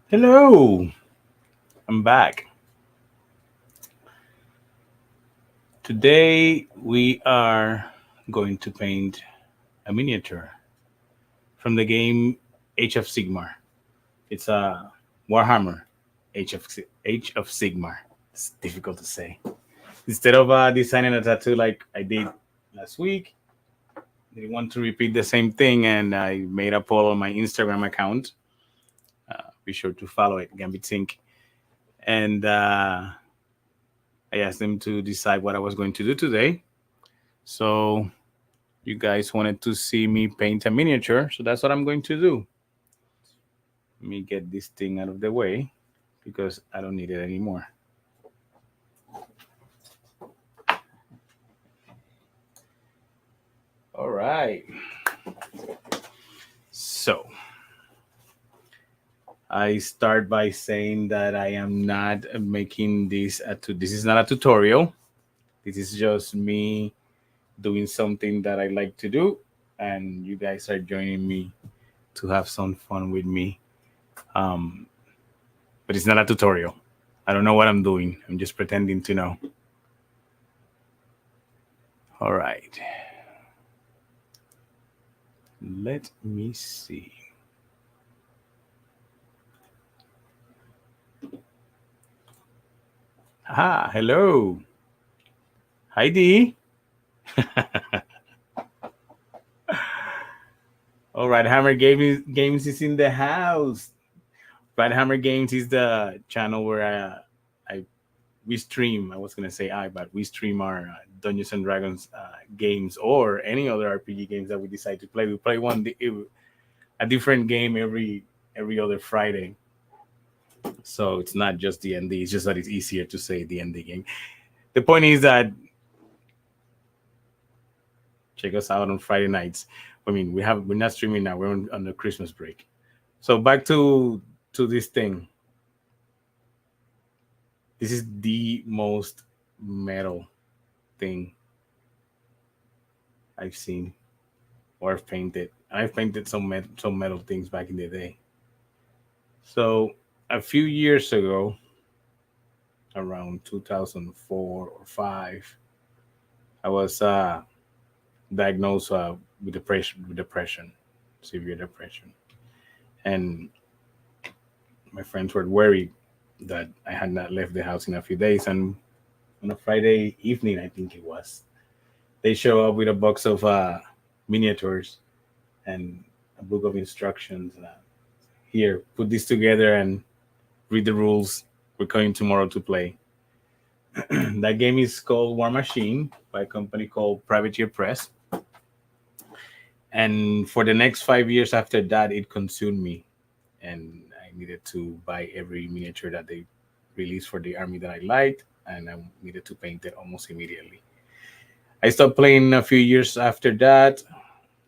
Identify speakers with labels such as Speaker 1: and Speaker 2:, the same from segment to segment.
Speaker 1: Hello, I'm back. Today we are going to paint a miniature from the game Age of Sigmar. It's a Warhammer Age of Sigmar. It's difficult to say. Instead of designing a tattoo like I did last week, I want to repeat the same thing, and I made a poll on my Instagram account. Be sure to follow it, Gambit Sync, and I asked them to decide what I was going to do today. So you guys wanted to see me paint a miniature, so that's what I'm going to do. Let me get this thing out of the way because I don't need it anymore. All right. So I start by saying that I am not making this this is not a tutorial. This is just me doing something that I like to do, and you guys are joining me to have some fun with me. Um, but it's not a tutorial. I don't know what I'm doing. I'm just pretending to know. All right. Let me see. Ah, hello. Heidi. All right, Games is in the house. Right Hammer Games is the channel where I we stream. I was gonna say but we stream our Dungeons and Dragons games or any other RPG games that we decide to play. We play a different game every other Friday. So it's not just D&D. It's just that it's easier to say D&D game. The point is that check us out on Friday nights. I mean, we're not streaming now. We're on the Christmas break. So back to this thing. This is the most metal thing I've seen or I've painted. I've painted some metal things back in the day. So a few years ago, around 2004 or 5, I was diagnosed with depression, severe depression, and my friends were worried that I had not left the house in a few days. And on a Friday evening, I think it was, they show up with a box of miniatures and a book of instructions. Here, put this together and read the rules. We're coming tomorrow to play. That game is called War Machine by a company called Privateer Press. And for the next 5 years after that, it consumed me. And I needed to buy every miniature that they released for the army that I liked. And I needed to paint it almost immediately. I stopped playing a few years after that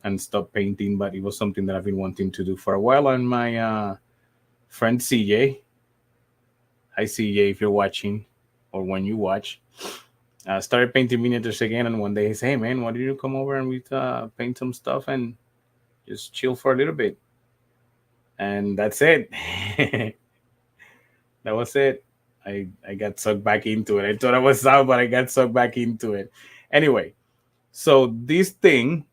Speaker 1: and stopped painting, but it was something that I've been wanting to do for a while. And my friend CJ, hi CJ, if you're watching or when you watch, started painting miniatures again. And one day he said, "Hey man, why don't you come over and we paint some stuff and just chill for a little bit?" And that's it. That was it. I got sucked back into it. I thought I was out, but I got sucked back into it. Anyway, so this thing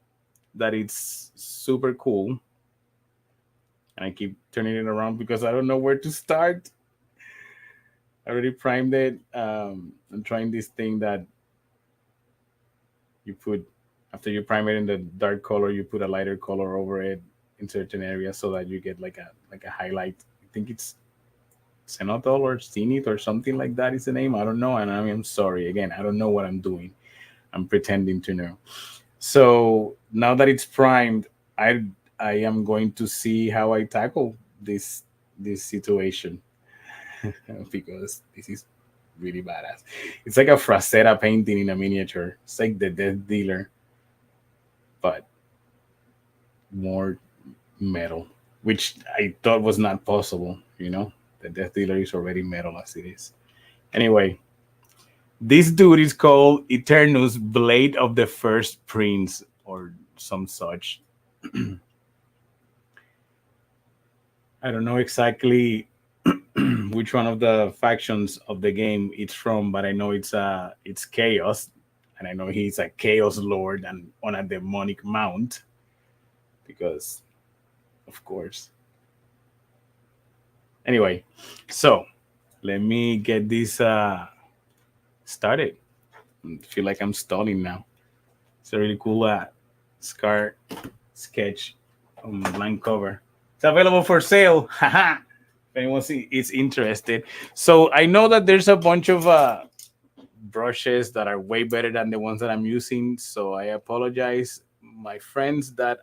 Speaker 1: that it's super cool, and I keep turning it around because I don't know where to start. I already primed it. I'm trying this thing that you put after you prime it in the dark color, you put a lighter color over it in certain areas so that you get like a highlight. I think it's Cenotol or Zenith or something like that is the name. I don't know, and I'm sorry again. I don't know what I'm doing. I'm pretending to know. So now that it's primed, I I am going to see how I tackle this situation because this is really badass. It's like a fraceta painting in a miniature. It's like the Death Dealer, but more metal, which I thought was not possible. You know, the Death Dealer is already metal as it is. Anyway, this dude is called Eternus, Blade of the First Prince, or some such. I don't know exactly which one of the factions of the game it's from, but I know it's chaos, and I know he's a chaos lord and on a demonic mount because, of course. Anyway, so let me get this started. I feel like I'm stalling now. It's a really cool scar sketch on blank cover. It's available for sale. Haha. If anyone is interested. So I know that there's a bunch of brushes that are way better than the ones that I'm using. So I apologize, my friends that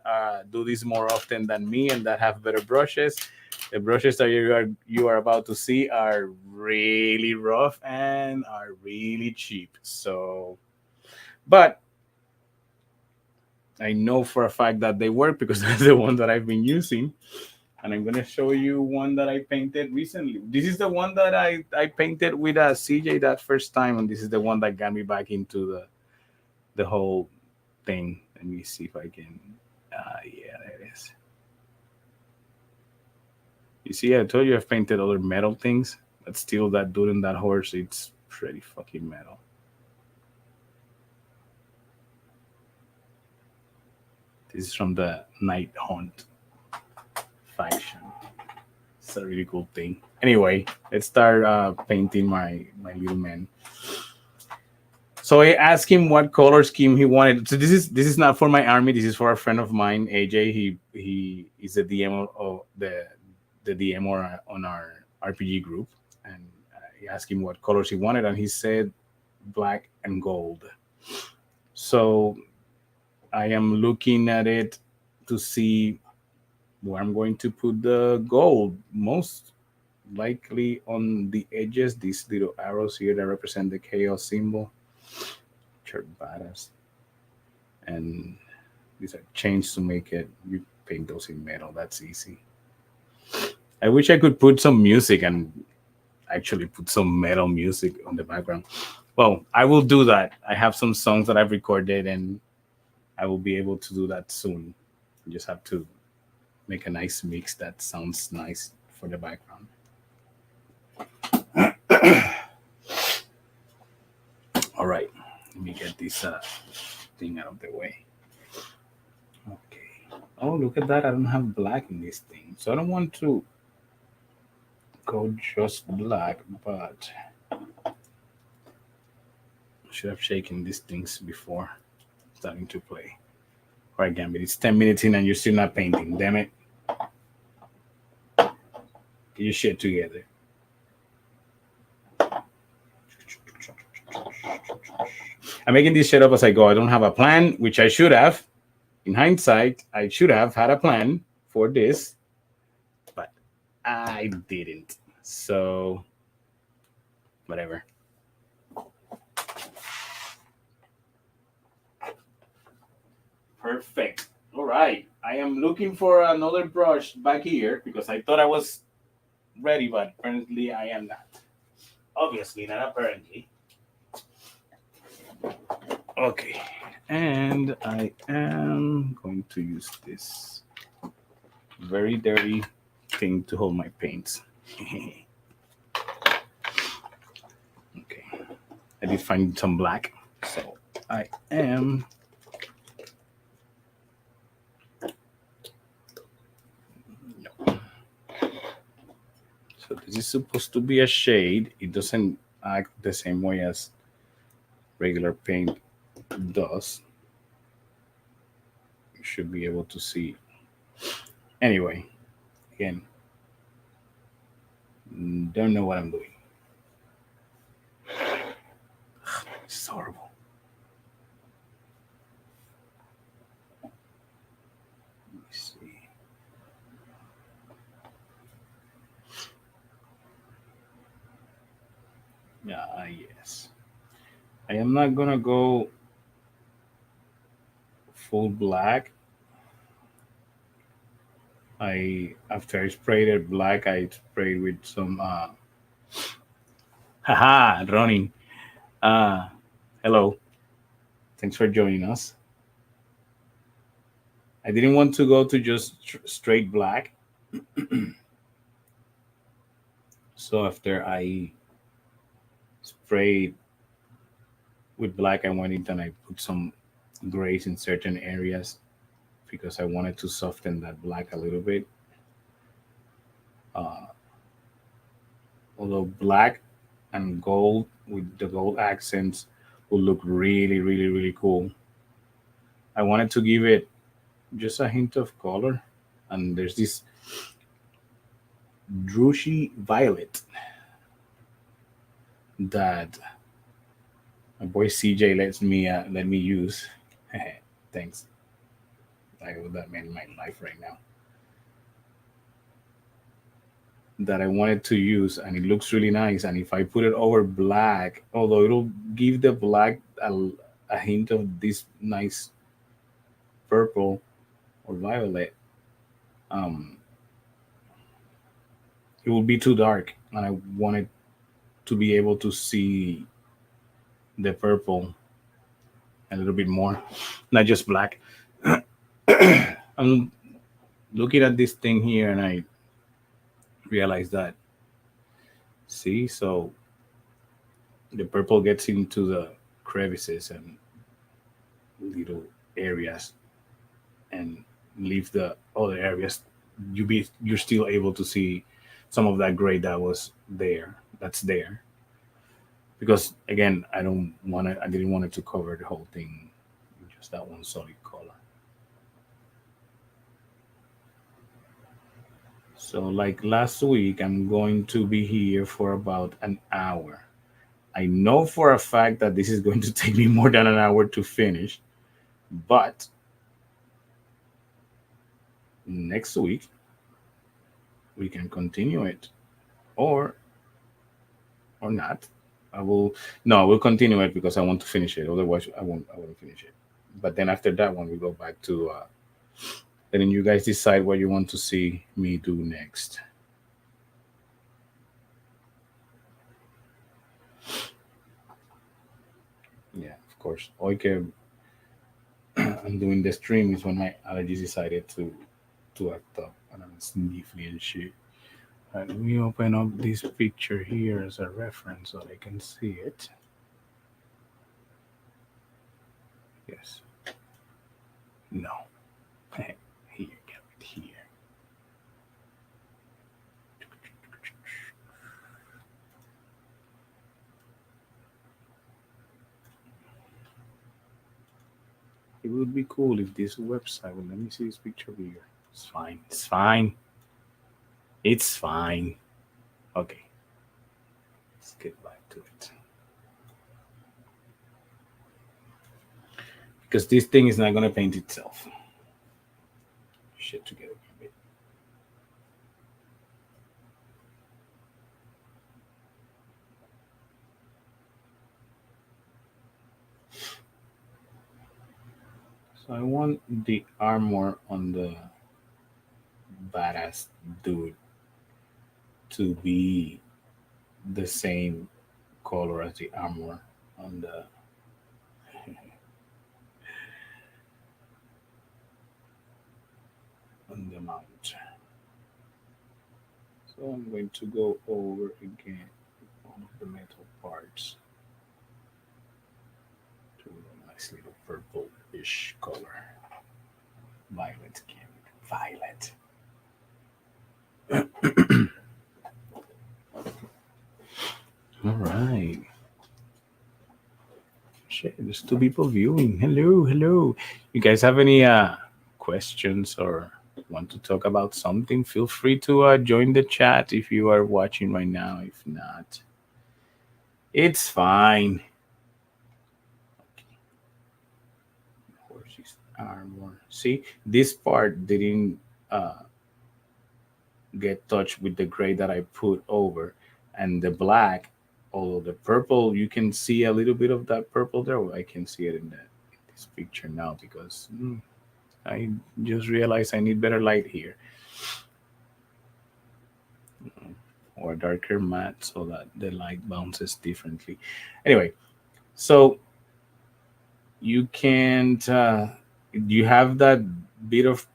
Speaker 1: do this more often than me and that have better brushes. The brushes that you are about to see are really rough and are really cheap. So, but I know for a fact that they work because that's the one that I've been using. And I'm gonna show you one that I painted recently. This is the one that I painted with CJ that first time, and this is the one that got me back into the whole thing. Let me see if I can. Yeah, there it is. You see, I told you I've painted other metal things, but still, that dude and that horse, it's pretty fucking metal. This is from the Night Hunt faction. It's a really cool thing. Anyway, let's start painting my little man. So I asked him what color scheme he wanted. So this is not for my army. This is for a friend of mine, AJ. He is the DM of the DM on our RPG group, and he asked him what colors he wanted, and he said black and gold. So I am looking at it to see where I'm going to put the gold. Most likely on the edges, these little arrows here that represent the chaos symbol. Which badass. And these are chains to make it. You paint those in metal. That's easy. I wish I could put some music and actually put some metal music on the background. Well, I will do that. I have some songs that I've recorded and I will be able to do that soon. You just have to make a nice mix that sounds nice for the background. All right, let me get this thing out of the way. Okay. Oh, look at that. I don't have black in this thing. So I don't want to go just black, but I should have shaken these things before starting to play. All right, Gambit, it's 10 minutes in and you're still not painting. Damn it. Get your shit together. I'm making this shit up as I go. I don't have a plan, which I should have. In hindsight, I should have had a plan for this, but I didn't. So, whatever. Perfect. All right. I am looking for another brush back here because I thought I was ready, but apparently I am not. Obviously, not apparently. Okay. And I am going to use this very dirty thing to hold my paints. Okay. I did find some black, so I am so this is supposed to be a shade. It doesn't act the same way as regular paint does. You should be able to see. Anyway, again, don't know what I'm doing. It's horrible. Let me see. Yeah, yes. I am not gonna go full black. I after I sprayed it black, I sprayed with some haha running. Uh hello. Thanks for joining us. I didn't want to go to just straight black. So after I sprayed with black, I went in and I put some grays in certain areas because I wanted to soften that black a little bit. Uh, Although black and gold with the gold accents will look really, really, really cool. I wanted to give it just a hint of color. And there's this Drushi Violet that my boy CJ let me use. Thanks. I owe that man my life right now. That I wanted to use, and it looks really nice. And if I put it over black, although it'll give the black a hint of this nice purple or violet, um, it will be too dark, and I wanted to be able to see the purple a little bit more, not just black. I'm looking at this thing here, and I realize that, see, so the purple gets into the crevices and little areas and leave the other areas. You're still able to see some of that gray that was there. That's there because again, I didn't want it to cover the whole thing, just that one solid color. So like last week, I'm going to be here for about an hour. I know for a fact that this is going to take me more than an hour to finish, but next week we can continue it, or not. I will No, I will continue it because I want to finish it. Otherwise, I won't finish it. But then after that one, we go back to letting you guys decide what you want to see me do next. Yeah, of course. Okay, I'm doing the stream is when my allergies decided to act up and I'm sniffly and shit. Right, let me open up this picture here as a reference so I can see it. Yes. No. Here, get it here. It would be cool if this website would let me see this picture here. It's fine. It's fine. It's fine. Okay. Let's get back to it. Because this thing is not gonna paint itself. Shit together. So I want the armor on the badass dude to be the same color as the armor on the on the mount. So I'm going to go over again all of the metal parts to a nice little purple-ish color. Violet again. Violet. All right. Shit, there's two people viewing. Hello, hello. You guys have any questions or want to talk about something? Feel free to join the chat if you are watching right now. If not, it's fine. Horses armor. See, this part didn't uh, get touched with the gray that I put over, and the black. Although the purple, you can see a little bit of that purple there. I can see it in this picture now because I just realized I need better light here, or darker matte so that the light bounces differently. Anyway, so you can't. You have that bit of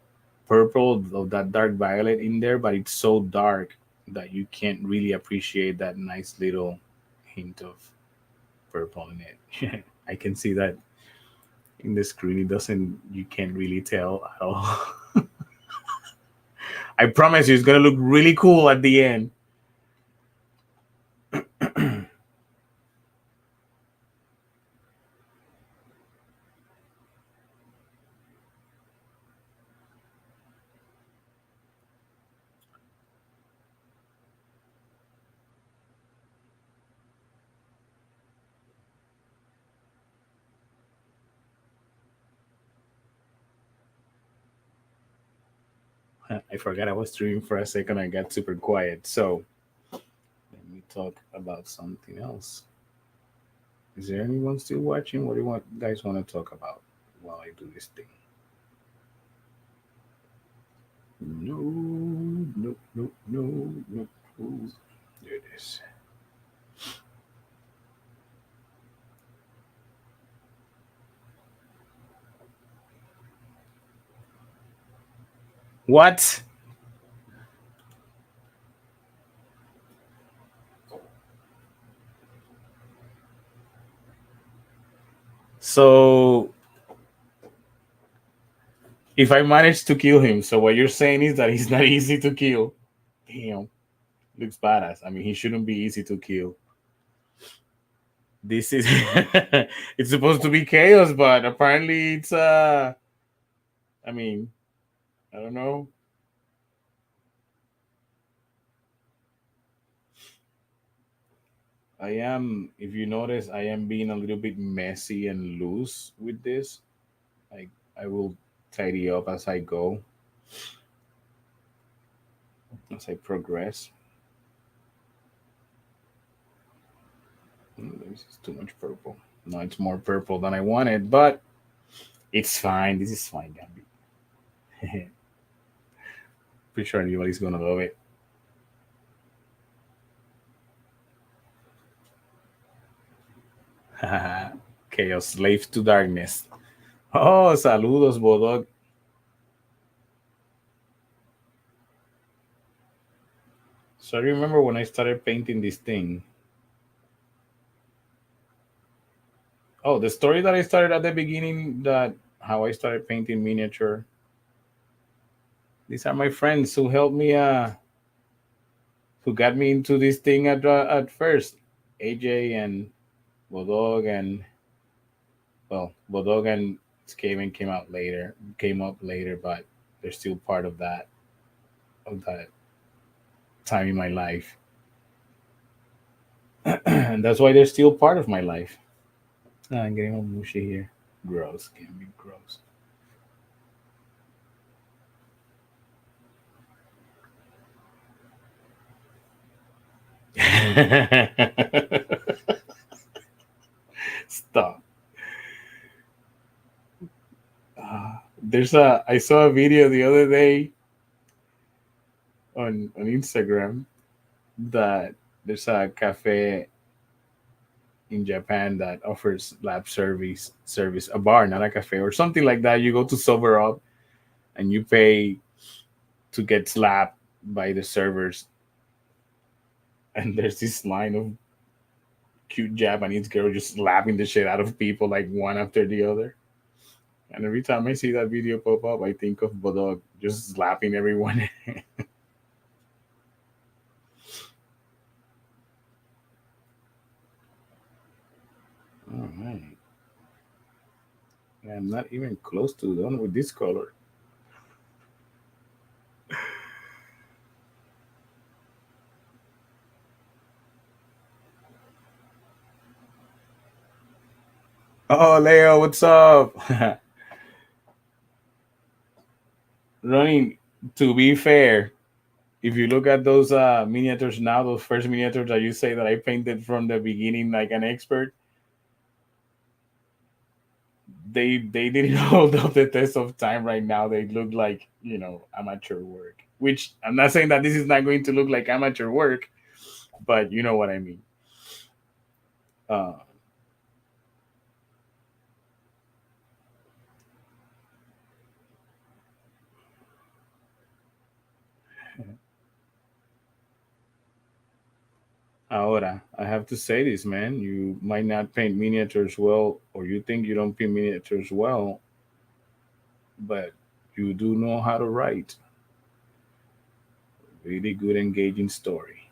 Speaker 1: purple of that dark violet in there, but it's so dark that you can't really appreciate that nice little hint of purple in it. I can see that in the screen. It doesn't. You can't really tell at all. I promise you, it's gonna look really cool at the end. I forgot I was streaming for a second. I got super quiet. So let me talk about something else. Is there anyone still watching? What do you want guys want to talk about while I do this thing? No, no, no, no, no. Ooh, there it is. What? So if I manage to kill him, so what you're saying is that he's not easy to kill. Damn, looks badass. I mean, he shouldn't be easy to kill. This is it's supposed to be chaos, but apparently it's I mean, I don't know. I am, if you notice, I am being a little bit messy and loose with this. Like I will tidy up as I go, as I progress. This is too much purple. No, it's more purple than I wanted, but it's fine. This is fine, Gambit. Pretty sure anybody's gonna love it. Chaos, slave to darkness. Oh, saludos, Bodog. So I remember when I started painting this thing. Oh, the story that I started at the beginning, that how I started painting miniature. These are my friends who helped me, who got me into this thing at first. AJ and Bodog and well, Bodog and Skaven came up later, but they're still part of that time in my life, and that's why they're still part of my life. Ah, I'm getting all mushy here. Gross, can be gross. Stop. There's a. I saw a video the other day on Instagram that there's a cafe in Japan that offers lab service, a bar, not a cafe or something like that. You go to sober up and you pay to get slapped by the servers, and there's this line of cute Japanese girl just slapping the shit out of people like one after the other. And every time I see that video pop up, I think of Bodog just slapping everyone. All right. I'm not even close to done with this color. Oh, Leo, what's up? Running, to be fair, if you look at those miniatures now, those first miniatures that you say that I painted from the beginning like an expert, they didn't hold up the test of time right now. They look like, amateur work. Which I'm not saying that this is not going to look like amateur work, but you know what I mean. Uh, Ahora, I have to say this, man. You might not paint miniatures well, or you think you don't paint miniatures well, but you do know how to write really good, engaging story.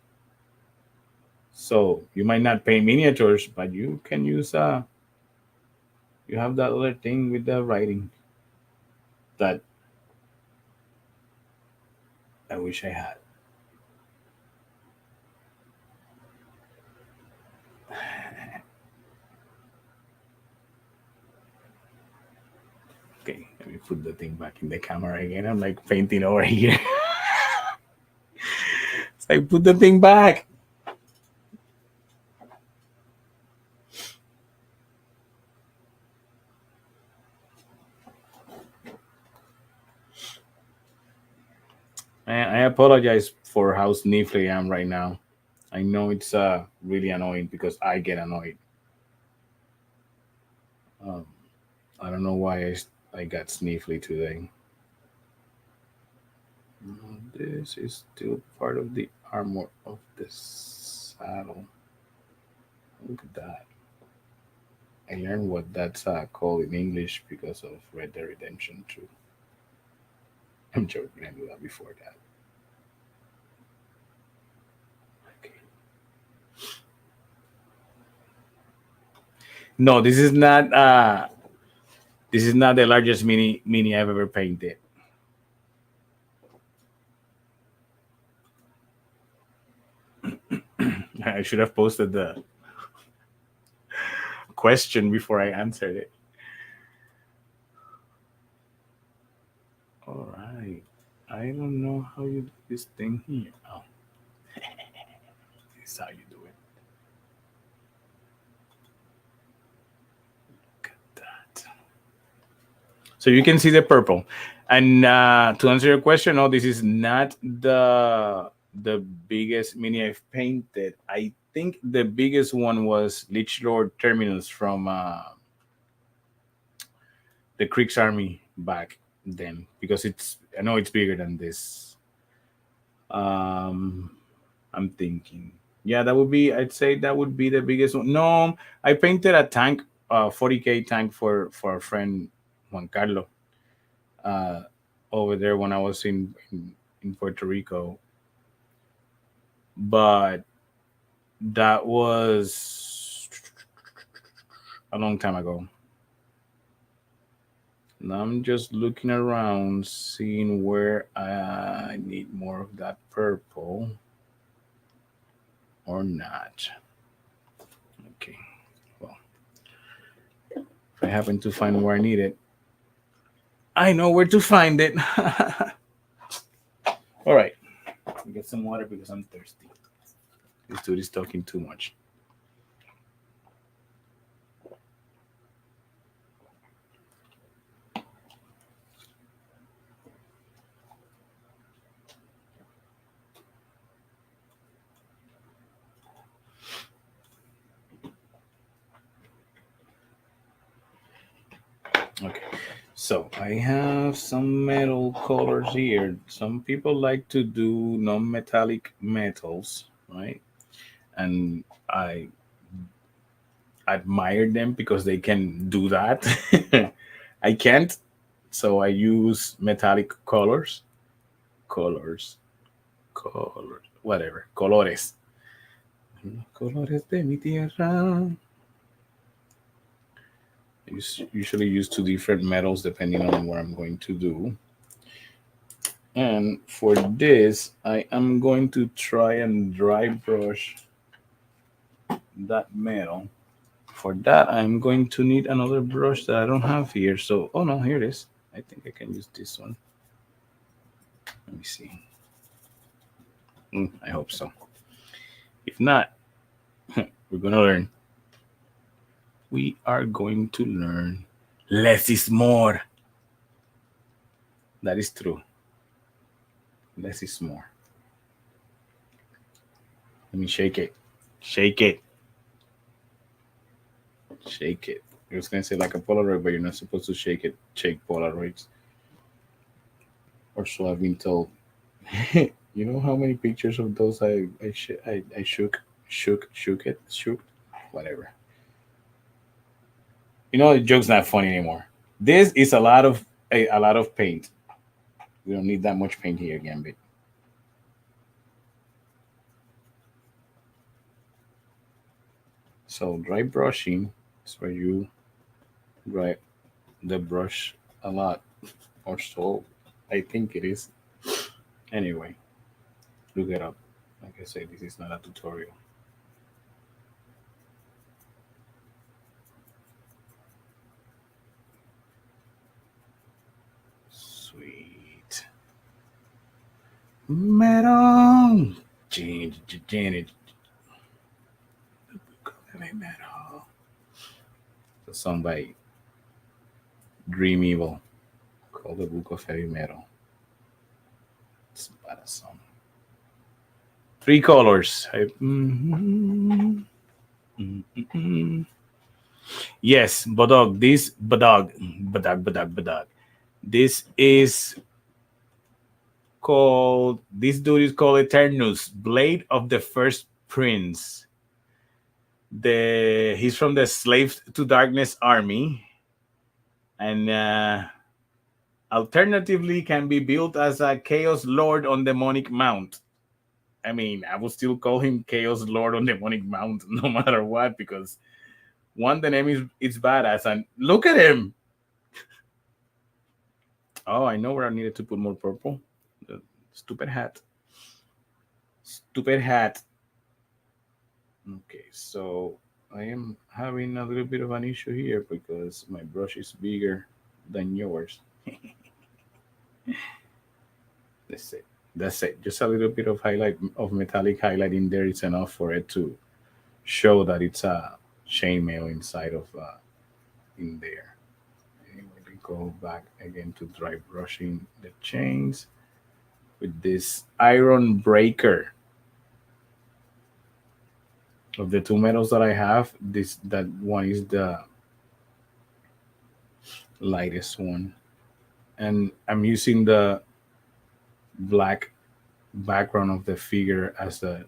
Speaker 1: So you might not paint miniatures, but you can use you have that other thing with the writing that I wish I had. Okay, let me put the thing back in the camera again. I'm like painting over here. It's like put the thing back. Man, I apologize for how sniffly I am right now. I know it's really annoying because I get annoyed. Um, I don't know why I got sniffly today. This is still part of the armor of the saddle. Look at that. I learned what that's called in English because of Red Dead Redemption 2. I'm joking, I knew that before that. Okay. No, this is not the largest mini I've ever painted. I should have posted the question before I answered it. All right. I don't know how you do this thing here. Oh, this is how you do it. Look at that. So you can see the purple. And to answer your question, no, this is not the biggest mini I've painted. I think the biggest one was Lich Lord Terminus from the Creek's Army back then, because I know it's bigger than this. Um, I'm thinking, yeah, that would be. I'd say that would be the biggest one. No, I painted a tank, 40K tank for a friend Juan Carlo, uh, over there when I was in Puerto Rico, but that was a long time ago. Now I'm just looking around, seeing where I need more of that purple or not. Okay, well, if I happen to find where I need it, I know where to find it. All right, get some water because I'm thirsty. This dude is talking too much. Okay, so I have some metal colors here. Some people like to do non-metallic metals, right? And I admire them because they can do that. I can't, so I use metallic colors, colors, colors, whatever, colores. Colores de mi tierra. Usually use two different metals depending on what I'm going to do. And for this, I am going to try and dry brush that metal. For that, I'm going to need another brush that I don't have here. So, oh no, here it is. I think I can use this one. Let me see. I hope so. If not, we're going to learn. We are going to learn. Less is more. That is true. Less is more. Let me shake it. Shake it. Shake it. I was going to say like a Polaroid, but you're not supposed to shake it. Shake Polaroids. Or so I've been told. You know how many pictures of those I shook shook, whatever. The joke's not funny anymore. This is a lot of paint. We don't need that much paint here, Gambit. So dry brushing is where you dry the brush a lot, or so I think it is. Anyway, look it up. Like I said, this is not a tutorial. Sweet. Metal. Janet. Metal. The song by Dream Evil called The Book of Heavy Metal. It's a bad song. Three colors. Yes, Bodog. Bodog. This dude is called Eternus, Blade of the First Prince. He's from the Slaves to Darkness army, and alternatively can be built as a Chaos Lord on Demonic Mount. I mean, I would still call him Chaos Lord on Demonic Mount no matter what, because one, the name is badass, and look at him. Oh, I know where I needed to put more purple. The stupid hat. Stupid hat. Okay, so I am having a little bit of an issue here because my brush is bigger than yours. That's it. That's it. Just a little bit of highlight of metallic highlight in there is enough for it to show that it's a chainmail inside of in there. Anyway, we go back again to dry brushing the chains with this iron breaker. Of the two metals that I have, that one is the lightest one, and I'm using the black background of the figure as the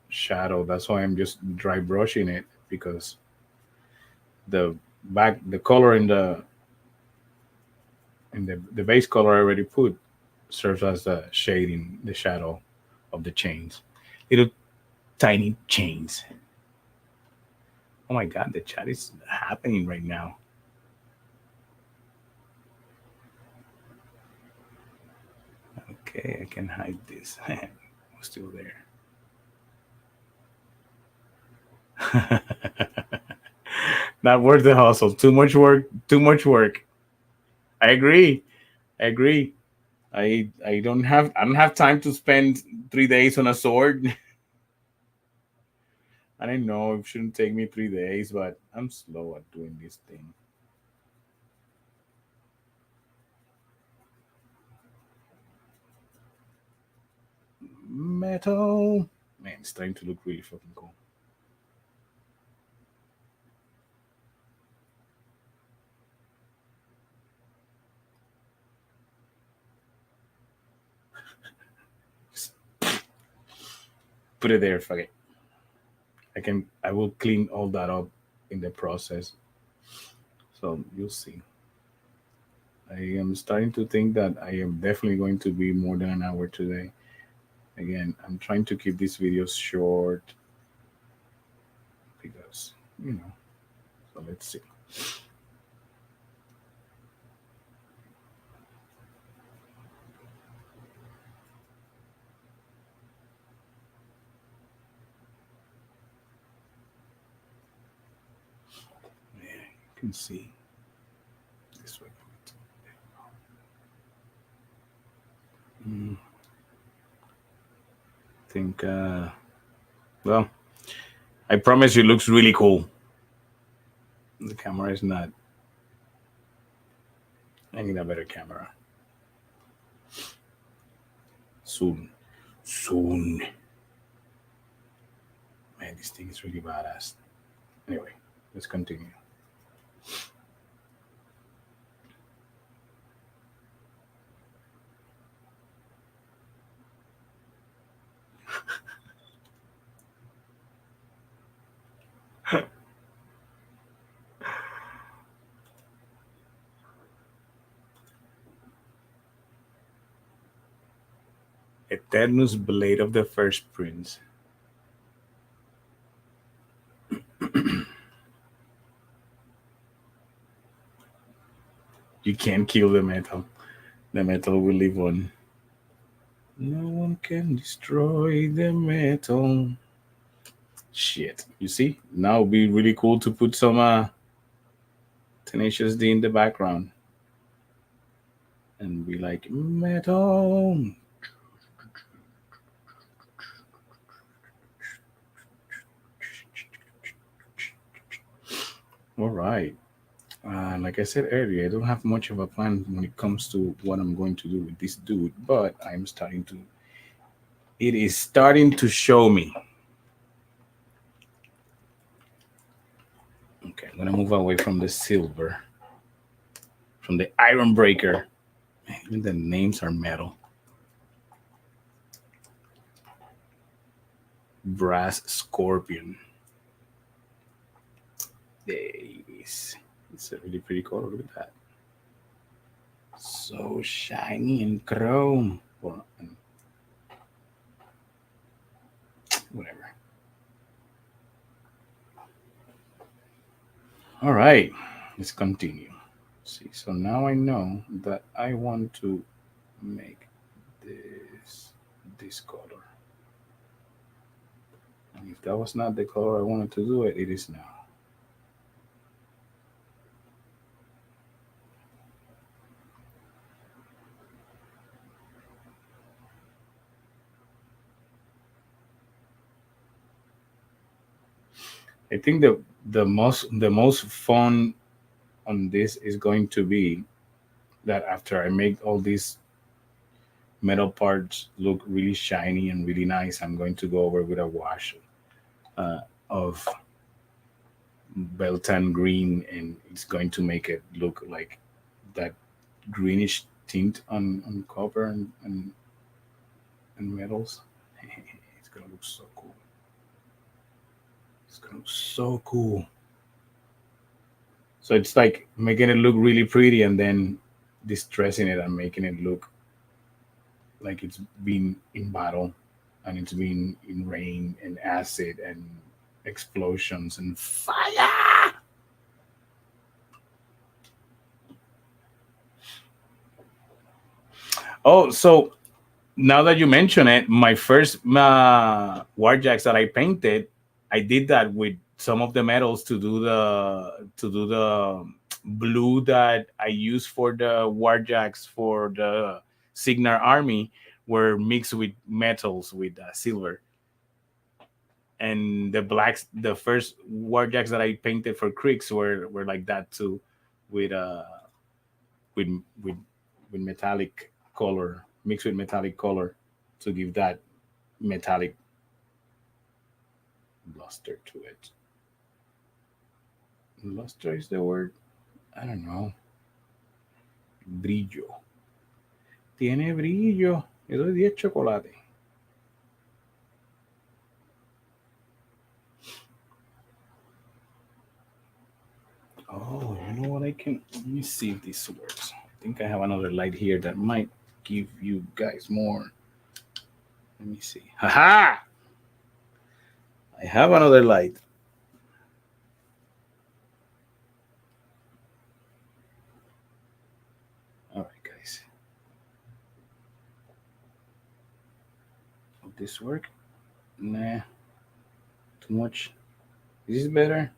Speaker 1: shadow. That's why I'm just dry brushing it, because the the color in the base color I already put serves as the shading, the shadow of the chains, little tiny chains. Oh my god, the chat is happening right now. Okay, I can hide this. Still there. Not worth the hustle. Too much work. Too much work. I agree. I agree. I don't have time to spend 3 days on a sword. And I know it shouldn't take me 3 days, but I'm slow at doing this thing. Metal. Man, it's starting to look really fucking cool. Put it there, fuck it. I will clean all that up in the process. So you'll see. I am starting to think that I am definitely going to be more than an hour today. Again, I'm trying to keep these videos short because, so let's see. Yeah, you can see this way. Think, well, I promise you, it looks really cool. The camera is not. I need a better camera. Soon. Soon. Man, this thing is really badass. Anyway, let's continue. Eternus Blade of the First Prince. You can't kill the metal. The metal will live on. No one can destroy the metal. Shit. You see? Now it'd be really cool to put some Tenacious D in the background and be like, metal. All right. Like I said earlier, I don't have much of a plan when it comes to what I'm going to do with this dude, but I'm starting to. It is starting to show me. Okay, I'm gonna move away from the silver, from the iron breaker. Man, even the names are metal. Brass scorpion. Days. It's a really pretty color. Look at that. So shiny and chrome. Well, whatever. All right, let's continue. See, so now I know that I want to make this color. And if that was not the color I wanted to do it, it is now. I think the most fun on this is going to be that after I make all these metal parts look really shiny and really nice, I'm going to go over with a wash of Beltan green, and it's going to make it look like that greenish tint on copper and metals. It's gonna look so cool. It's gonna look so cool. So it's like making it look really pretty and then distressing it and making it look like it's been in battle and it's been in rain and acid and explosions and fire. Oh, so now that you mention it, my first warjacks that I painted, I did that with some of the metals to do the blue that I used for the warjacks for the Signar army were mixed with metals with silver, and the blacks, the first warjacks that I painted for creeks were like that too, with with with with metallic color mixed with metallic color to give that metallic luster to it. Luster is the word? I don't know. Brillo. Tiene brillo. Le doy 10 chocolate. Oh, you know what I can. Let me see if this works. I think I have another light here that might give you guys more. Let me see. Haha! I have another light. All right, guys. Will this work? Nah, too much. Is this better?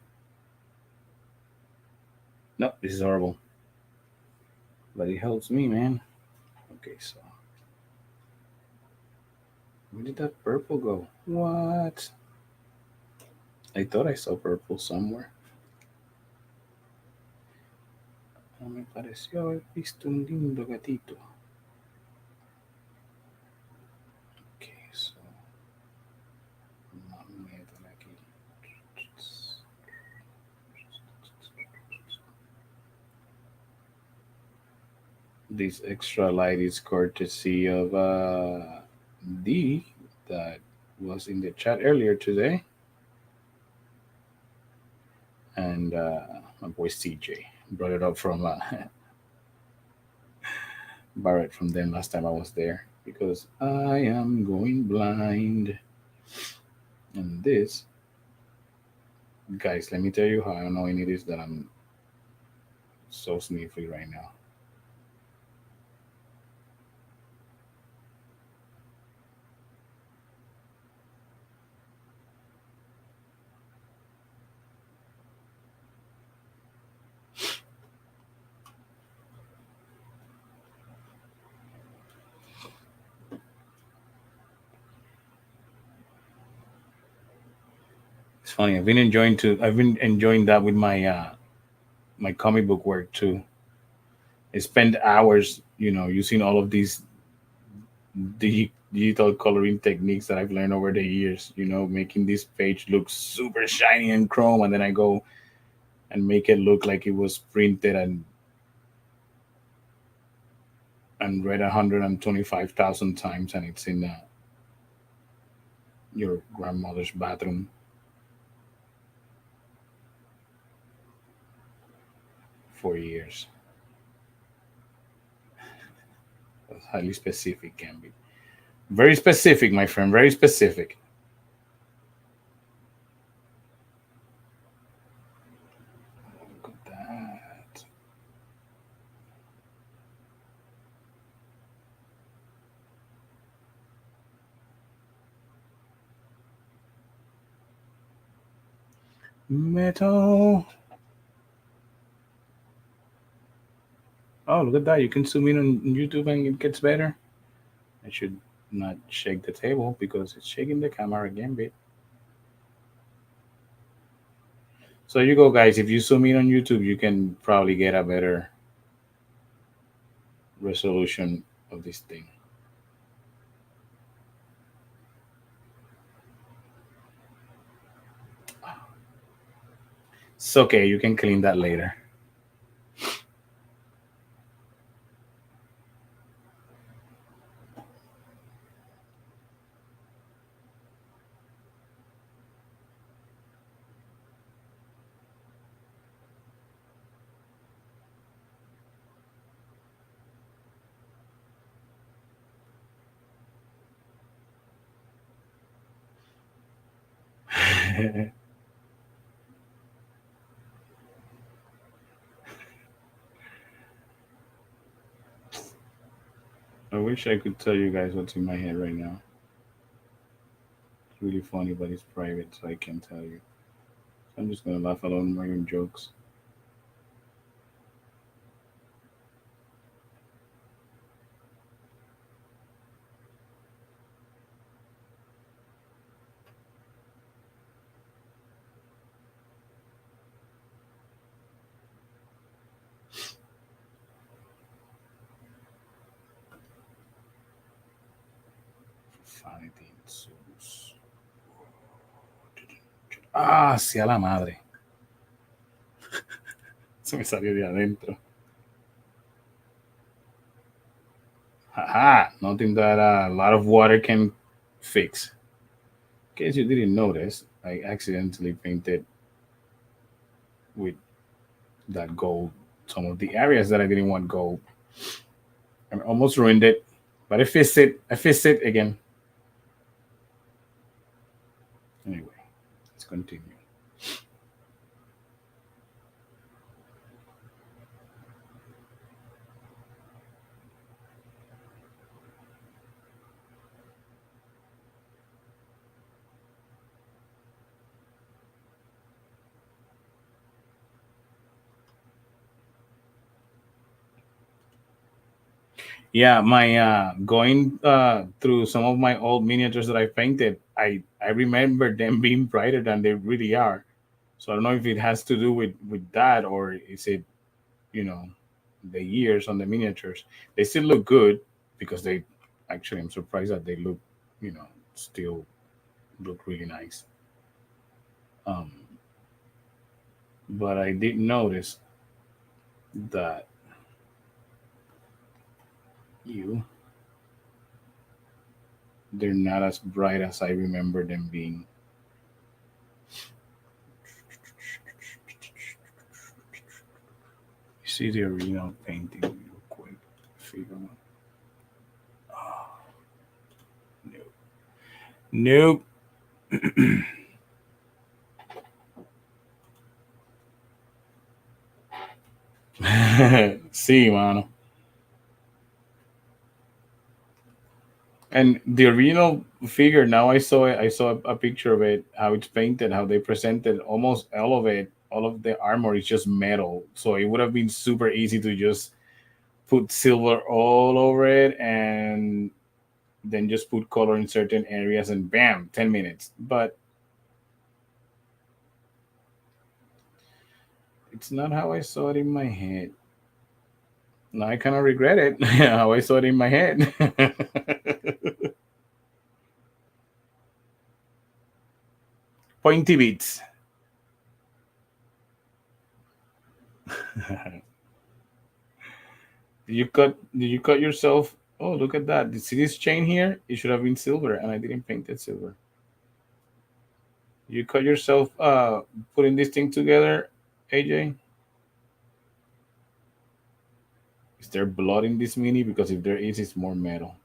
Speaker 1: No, this is horrible. But it helps me, man. Okay, so where did that purple go? What? I thought I saw purple somewhere. No me pareció haber visto un lindo gatito. Okay, so aquí. This extra light is courtesy of D that was in the chat earlier today, and my boy CJ brought it up from Barrett from them last time I was there. because I am going blind. And this, guys, let me tell you how annoying it is that I'm so sniffly right now. It's funny. I've been enjoying that with my comic book work too. I spend hours, using all of these digital coloring techniques that I've learned over the years. Making this page look super shiny and chrome, and then I go and make it look like it was printed and read 125,000 times, and it's in your grandmother's bathroom for years. That's highly specific, Gambit. Very specific, my friend. Very specific. Look at that. Metal. Oh, look at that. You can zoom in on YouTube and it gets better. I should not shake the table because it's shaking the camera again, bit. So you go, guys. If you zoom in on YouTube, you can probably get a better resolution of this thing. It's okay. You can clean that later. I wish I could tell you guys what's in my head right now. It's really funny, but it's private, so I can't tell you. So I'm just gonna laugh alone my own jokes. Profanity ensues. Ah, sí a la madre. Se me salió de adentro. Haha, nothing that a lot of water can fix. In case you didn't notice, I accidentally painted with that gold some of the areas that I didn't want gold. I almost ruined it, but I fixed it. I fixed it again. Anyway, let's continue. Yeah, my going through some of my old miniatures that I painted, I remember them being brighter than they really are. So I don't know if it has to do with that, or is it, you know the years on the miniatures. They still look good because they actually, I'm surprised that they look, still look really nice. Um, but I did notice that you they're not as bright as I remember them being. You see the original painting real quick. Figure out. Nope. See, mano. And the original figure, now I saw it. I saw a picture of it, how it's painted, how they presented almost all of it. All of the armor is just metal, so it would have been super easy to just put silver all over it and then just put color in certain areas and bam, 10 minutes. But it's not how I saw it in my head. Now I kind of regret it. How I saw it in my head. Pointy bits. Did you cut yourself? Oh, look at that. Did you see this chain here? It should have been silver and I didn't paint it silver. You cut yourself putting this thing together, AJ? Is there blood in this mini? Because if there is, it's more metal.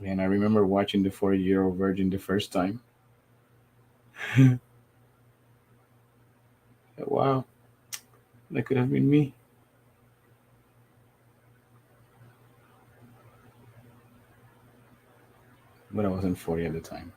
Speaker 1: And I remember watching the 4-year-old virgin the first time. Wow, that could have been me. But I wasn't 40 at the time.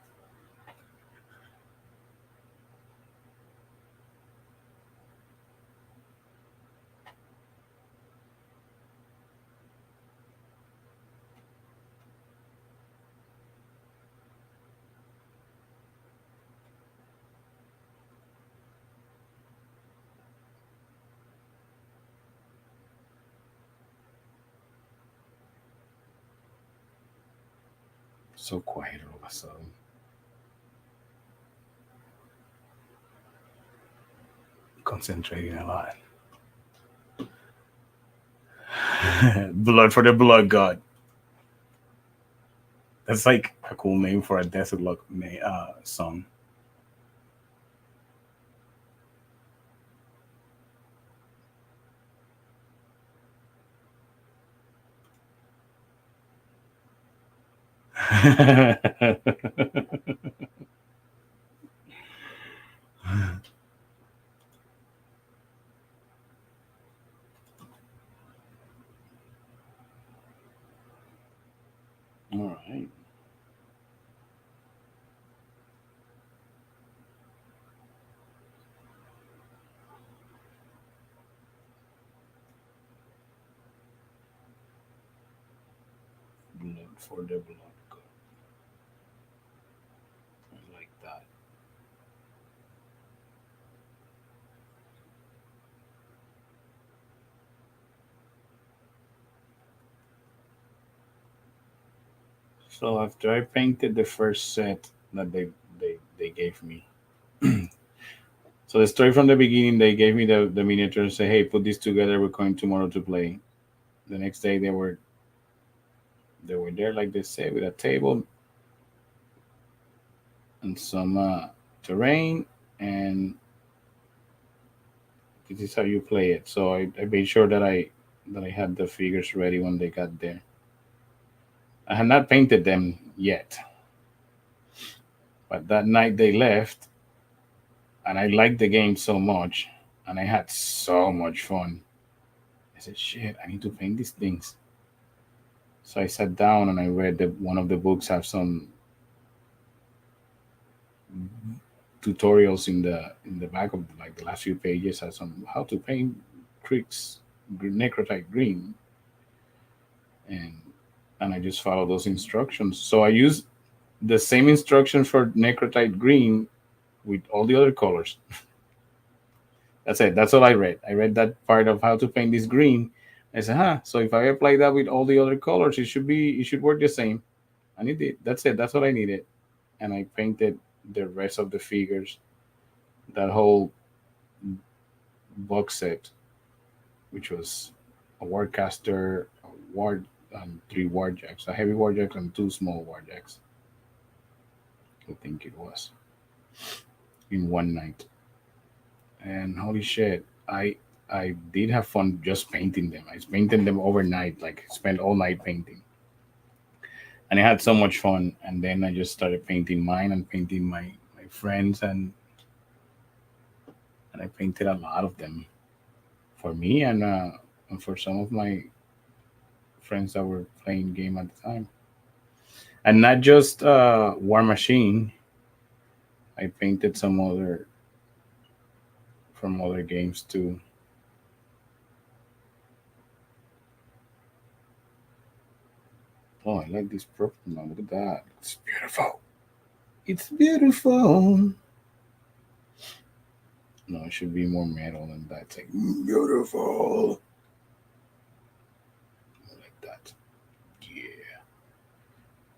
Speaker 1: So quiet all of a sudden. Concentrating a lot. Blood for the blood god. That's like a cool name for a desert look song. All right. Blood for the blood god. I like that. So after I painted the first set that they gave me. So the story from the beginning, they gave me the miniature and say, "Hey, put this together. We're going tomorrow to play." The next day, they were there like they say with a table and some terrain, and this is how you play it. So I made sure that I had the figures ready when they got there. I had not painted them yet, but that night they left, and I liked the game so much, and I had so much fun. I said, "Shit, I need to paint these things." So I sat down and I read one of the books have some tutorials in the back of like the last few pages has some how to paint creeks necrotite green, and I just follow those instructions. So I use the same instruction for necrotite green with all the other colors. That's it. That's all I read. I read that part of how to paint this green. I said, huh. So if I apply that with all the other colors, it should work the same. And it did. That's it. That's what I needed. And I painted the rest of the figures, that whole box set, which was a Warcaster, a Ward, and three Warjacks, a heavy Warjack and two small Warjacks. I think it was. in one night. And holy shit, I did have fun just painting them. I painted them overnight, like spent all night painting, and I had so much fun. And then I just started painting mine and painting my friends, and I painted a lot of them for me and for some of my friends that were playing game at the time, and not just War Machine. I painted some other from other games too. Oh, I like this purple one. Look at that. It's beautiful. It's beautiful. No, it should be more metal than that. It's like beautiful. Like that. Yeah.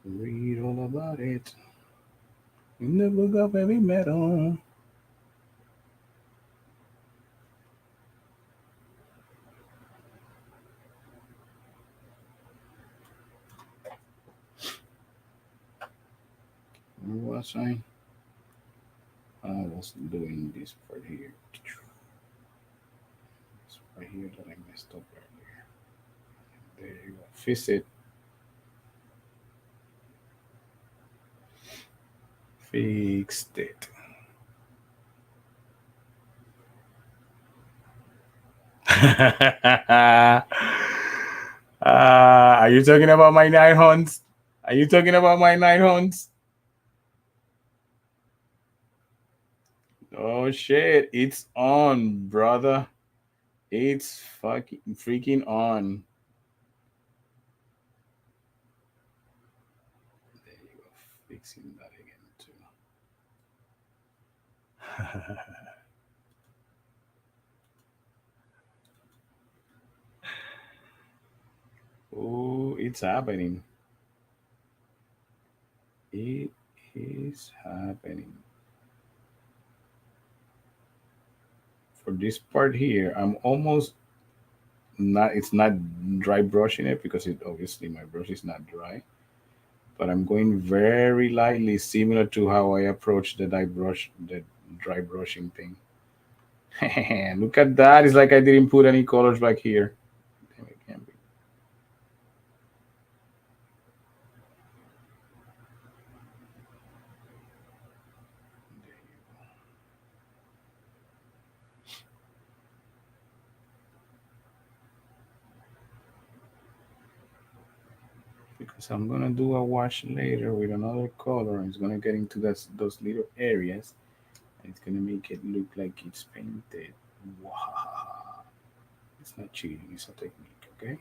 Speaker 1: Read all about it in the book of heavy metal. Where was I? I was doing this part here. This part here that I messed up earlier. There you go. Fix it. Fixed it. Are you talking about my night hunts? Are you talking about my night hunts? Oh shit, it's on, brother. It's fucking freaking on. There you go, fixing that again too. Oh, it's happening. It is happening. For this part here, I'm almost not. It's not dry brushing it because it obviously my brush is not dry. But I'm going very lightly, similar to how I approach the dry brushing thing. Look at that! It's like I didn't put any colors back here. Damn it, Gambit. Because I'm gonna do a wash later with another color, and it's gonna get into those little areas, and it's gonna make it look like it's painted. Wow! It's not cheating; it's a technique. Okay.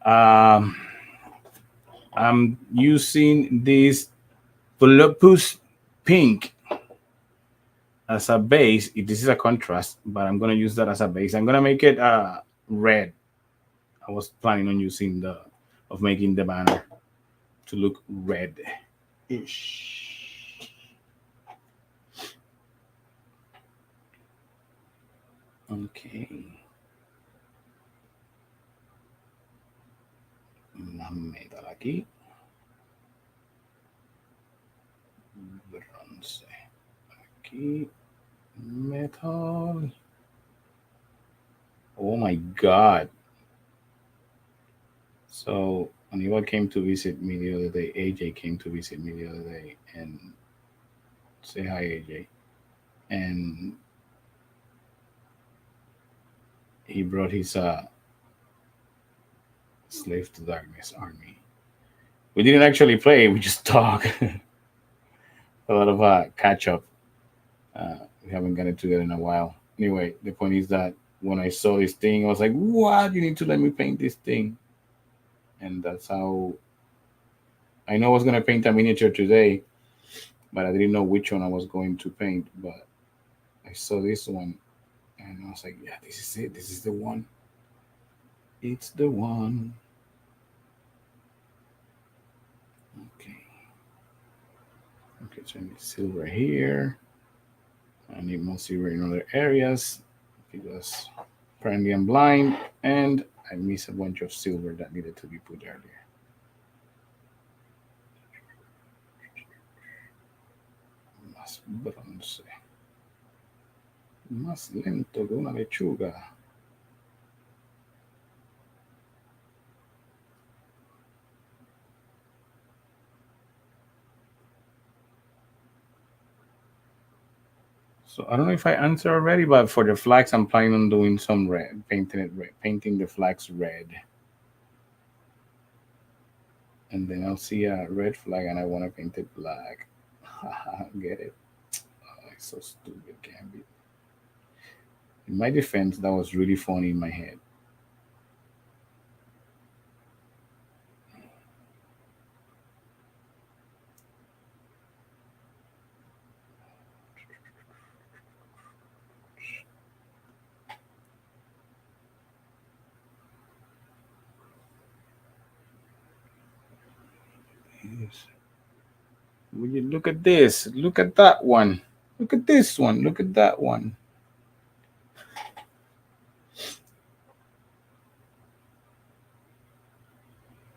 Speaker 1: Um, I'm using this voluptuous pink as a base. This is a contrast, but I'm gonna use that as a base. I'm gonna make it red. I was planning on using the of making the banner to look red ish. Okay. Metal aquí. Bronce. Aquí. Metal. Oh my god. So Aníbal came to visit me the other day. AJ came to visit me the other day and say hi, AJ. And he brought his Slave to Darkness army. We didn't actually play. We just talk. A lot of catch up. We haven't gotten together in a while. Anyway, the point is that when I saw this thing, I was like, "What? You need to let me paint this thing." And that's how I know I was gonna paint a miniature today, but I didn't know which one I was going to paint. But I saw this one, and I was like, "Yeah, this is it. This is the one. It's the one." Okay. So I need silver here. I need more silver in other areas because apparently I'm blind and I missed a bunch of silver that needed to be put earlier. Más bronce. Más lento que una lechuga. So I don't know if I answered already, but for the flags, I'm planning on doing some red, painting it red, painting the flags red. And then I'll see a red flag and I want to paint it black. Get it? Oh, it's so stupid, Gambit. In my defense, that was really funny in my head. Yes. Will you look at this? Look at that one. Look at this one. Look at that one.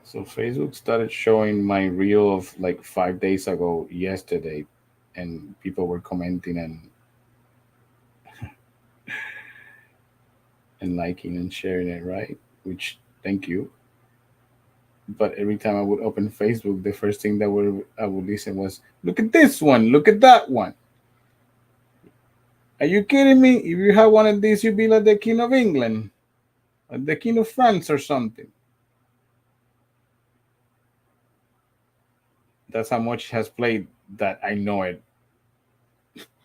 Speaker 1: So Facebook started showing my reel of like 5 days ago yesterday, and people were commenting and liking and sharing it, right? Which thank you. But every time I would open Facebook, the first thing that would I would listen was, "Look at this one! Look at that one! Are you kidding me? If you had one of these, you'd be like the king of England, or the king of France, or something." That's how much it has played that I know it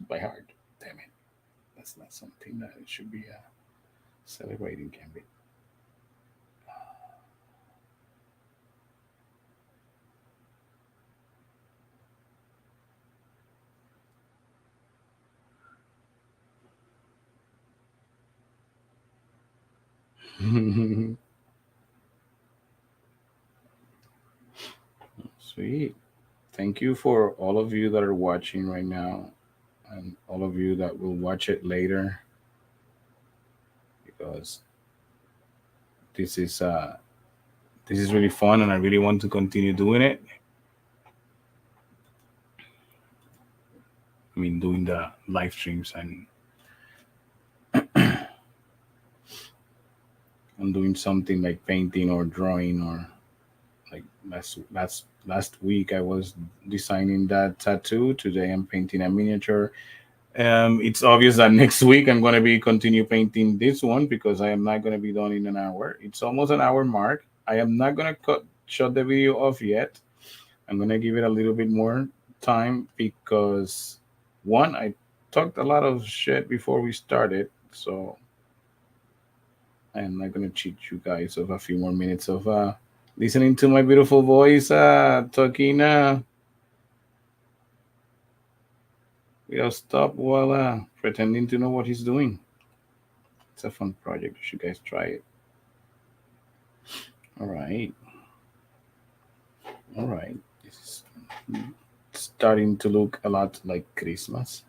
Speaker 1: by heart. Damn it! That's not something that it should be celebrating, can be. Sweet. Thank you for all of you that are watching right now and all of you that will watch it later because this is uh this is really fun and I really want to continue doing it. I mean doing the live streams and doing something like painting or drawing or like last week I was designing that tattoo. Today I'm painting a miniature. It's obvious that next week I'm going to be continue painting this one because I am not going to be done in an hour. It's almost an hour mark. I am not going to shut the video off yet. I'm going to give it a little bit more time because one, I talked a lot of shit before we started, so I'm not going to cheat you guys of a few more minutes of listening to my beautiful voice talking without stop while pretending to know what he's doing. It's a fun project. You should guys try it. All right. All right. This is starting to look a lot like Christmas.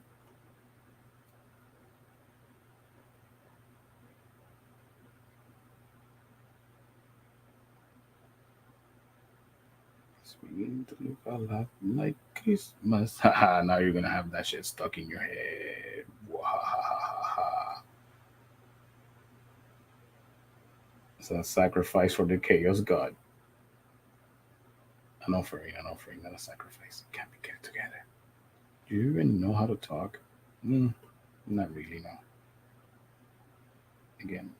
Speaker 1: It's beginning to look a lot like Christmas. Haha, now you're gonna have that shit stuck in your head. Wahahaha. It's a sacrifice for the chaos god. An offering, not a sacrifice. It can't be kept together. Do you even know how to talk? Mm, not really, no. Again,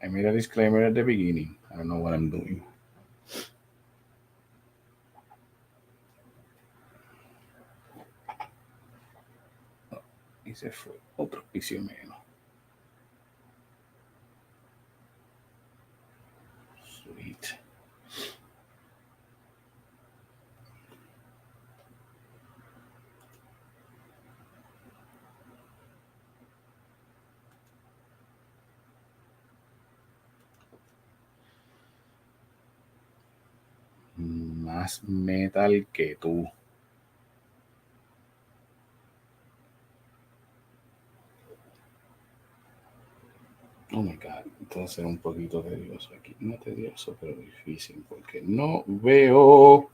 Speaker 1: I made a disclaimer at the beginning. I don't know what I'm doing. Y se fue otro piso menos. Sweet. Más metal que tú. Oh my god, esto va a ser un poquito tedioso aquí. No tedioso, pero difícil porque no veo.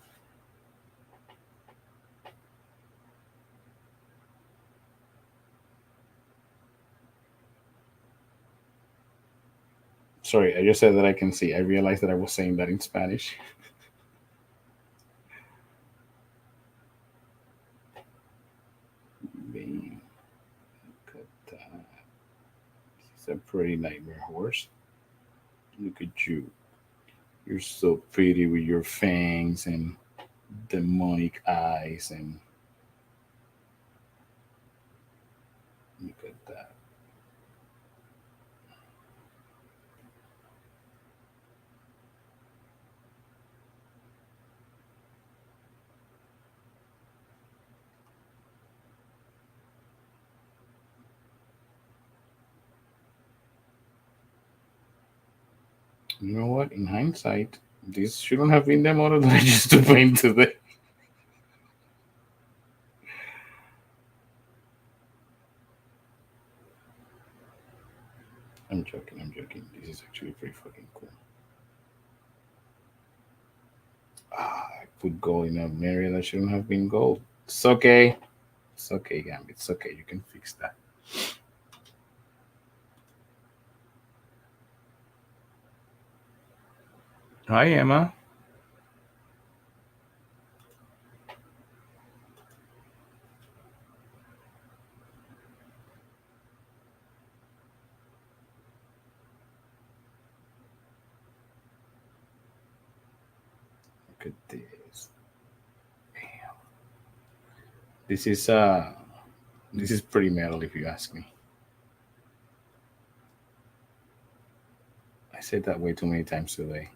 Speaker 1: Sorry, I just said that I can see. I realized that I was saying that in Spanish. Man, look at that. It's a pretty nightmare horse. Look at you. You're so pretty with your fangs and demonic eyes, and look at that. You know what? In hindsight, this shouldn't have been the model that I used to paint today. I'm joking. I'm joking. This is actually pretty fucking cool. Ah, I put gold in an area that shouldn't have been gold. It's okay. It's okay, Gambit. It's okay. You can fix that. Hi, Emma. Look at this. This is this is pretty metal if you ask me. I said that way too many times today.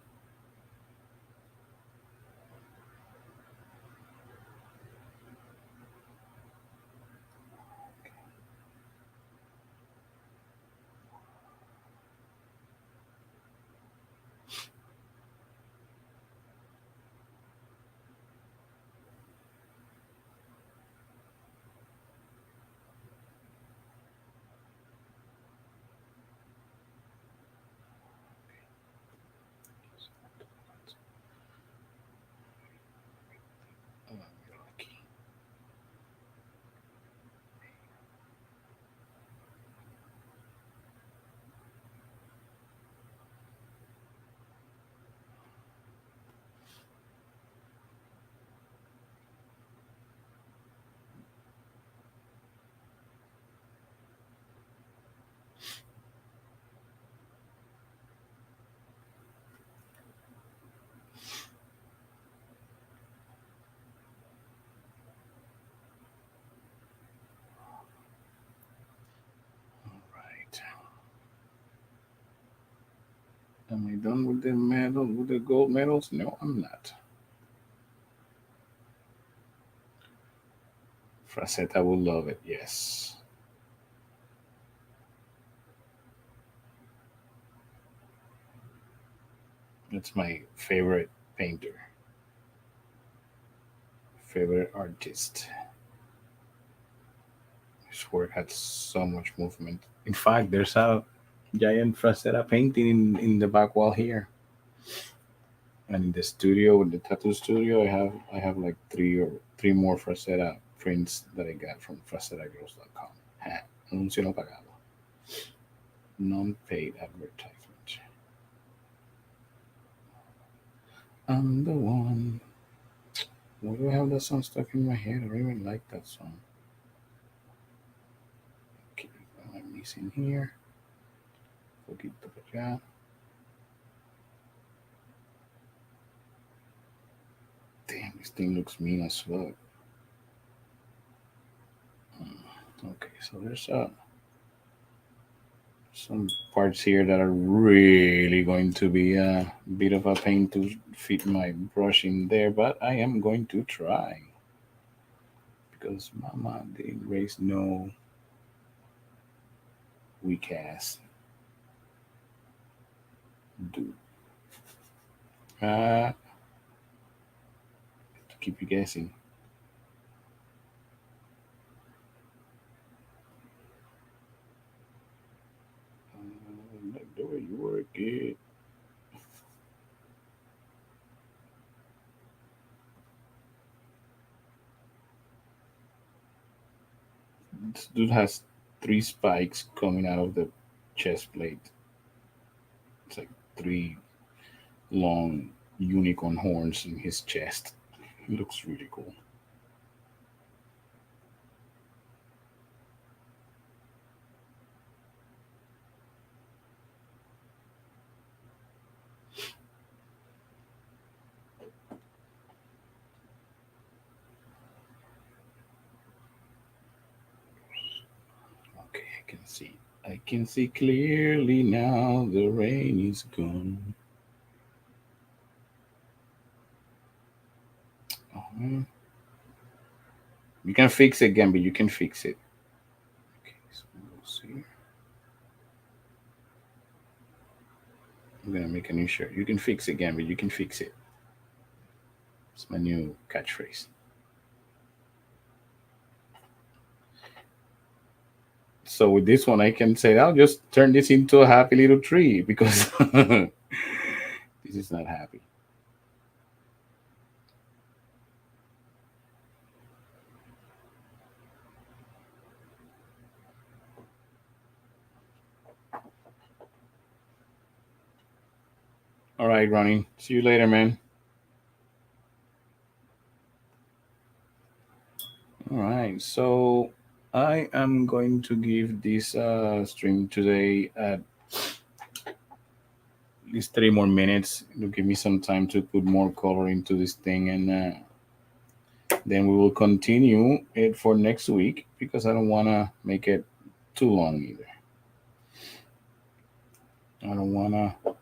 Speaker 1: Oh, you're lucky. All right. Am I done with the medal? With the gold medals? No, I'm not. Fracetta will love it. Yes, that's my favorite painter, favorite artist. His work had so much movement. In fact, there's a giant Fracetta painting in the back wall here. And in the studio, in the tattoo studio, I have like three more Fracetta prints that I got from fracettagirls.com. Ha, anuncio no pagado. Non-paid advertisement. I'm the one. Why do I have that song stuck in my head? I don't even like that song. Okay, what am I missing here? Poquito para allá. Damn, this thing looks mean as fuck. Okay, so there's some parts here that are really going to be a bit of a pain to fit my brush in there, but I am going to try because Mama didn't raise no weak ass dude. To keep you guessing. you work it. This dude has three spikes coming out of the chest plate. It's like three long unicorn horns in his chest. It looks really cool. Okay, I can see. I can see clearly now. The rain is gone. Uh-huh. You can fix it again, but you can fix it. Okay, so we'll see. I'm gonna make a new shirt. You can fix it again, but you can fix it. It's my new catchphrase. So with this one, I can say, I'll just turn this into a happy little tree because this is not happy. All right, Ronnie. See you later, man. All right. So I am going to give this stream today at least 3 more minutes. It'll give me some time to put more color into this thing, and then we will continue it for next week because I don't want to make it too long either. I don't want to.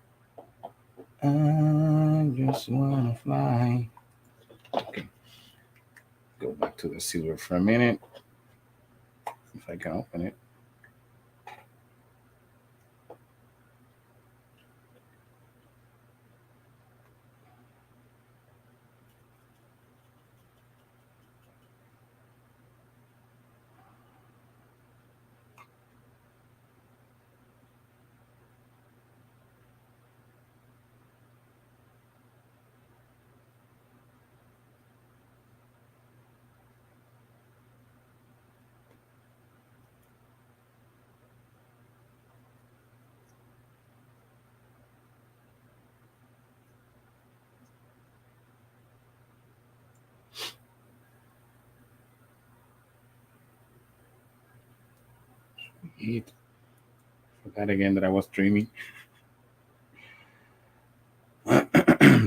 Speaker 1: I just want to fly. Okay, go back to the silver for a minute if I can open it. Eat. Forgot again that I was dreaming.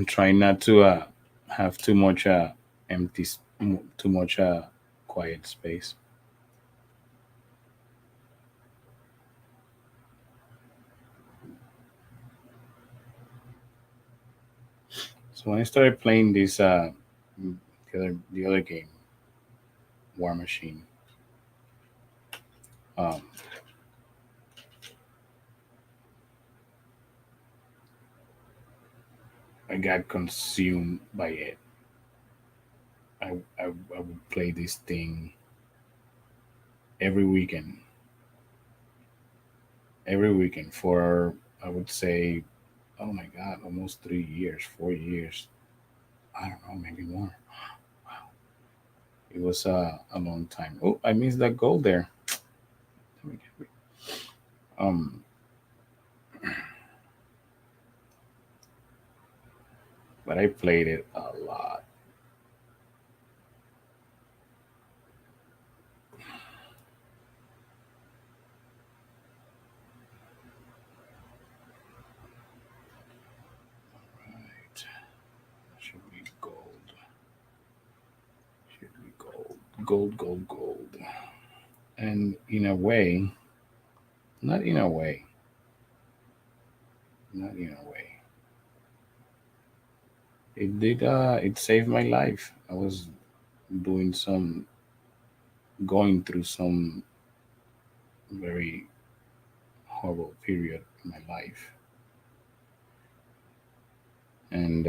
Speaker 1: Trying not to have too much too much quiet space. So when I started playing this the other game, War Machine, um, I got consumed by it. I would play this thing every weekend, every weekend for I would say, oh my god, almost 3 years, 4 years. I don't know, maybe more. Wow, it was a long time. Oh, I missed that goal there. Um, but I played it a lot. Right, should be gold. Should be gold. Gold, gold, gold. And in a way, not in a way, not in a way. It did. It saved my life. I was doing some, going through some very horrible period in my life, and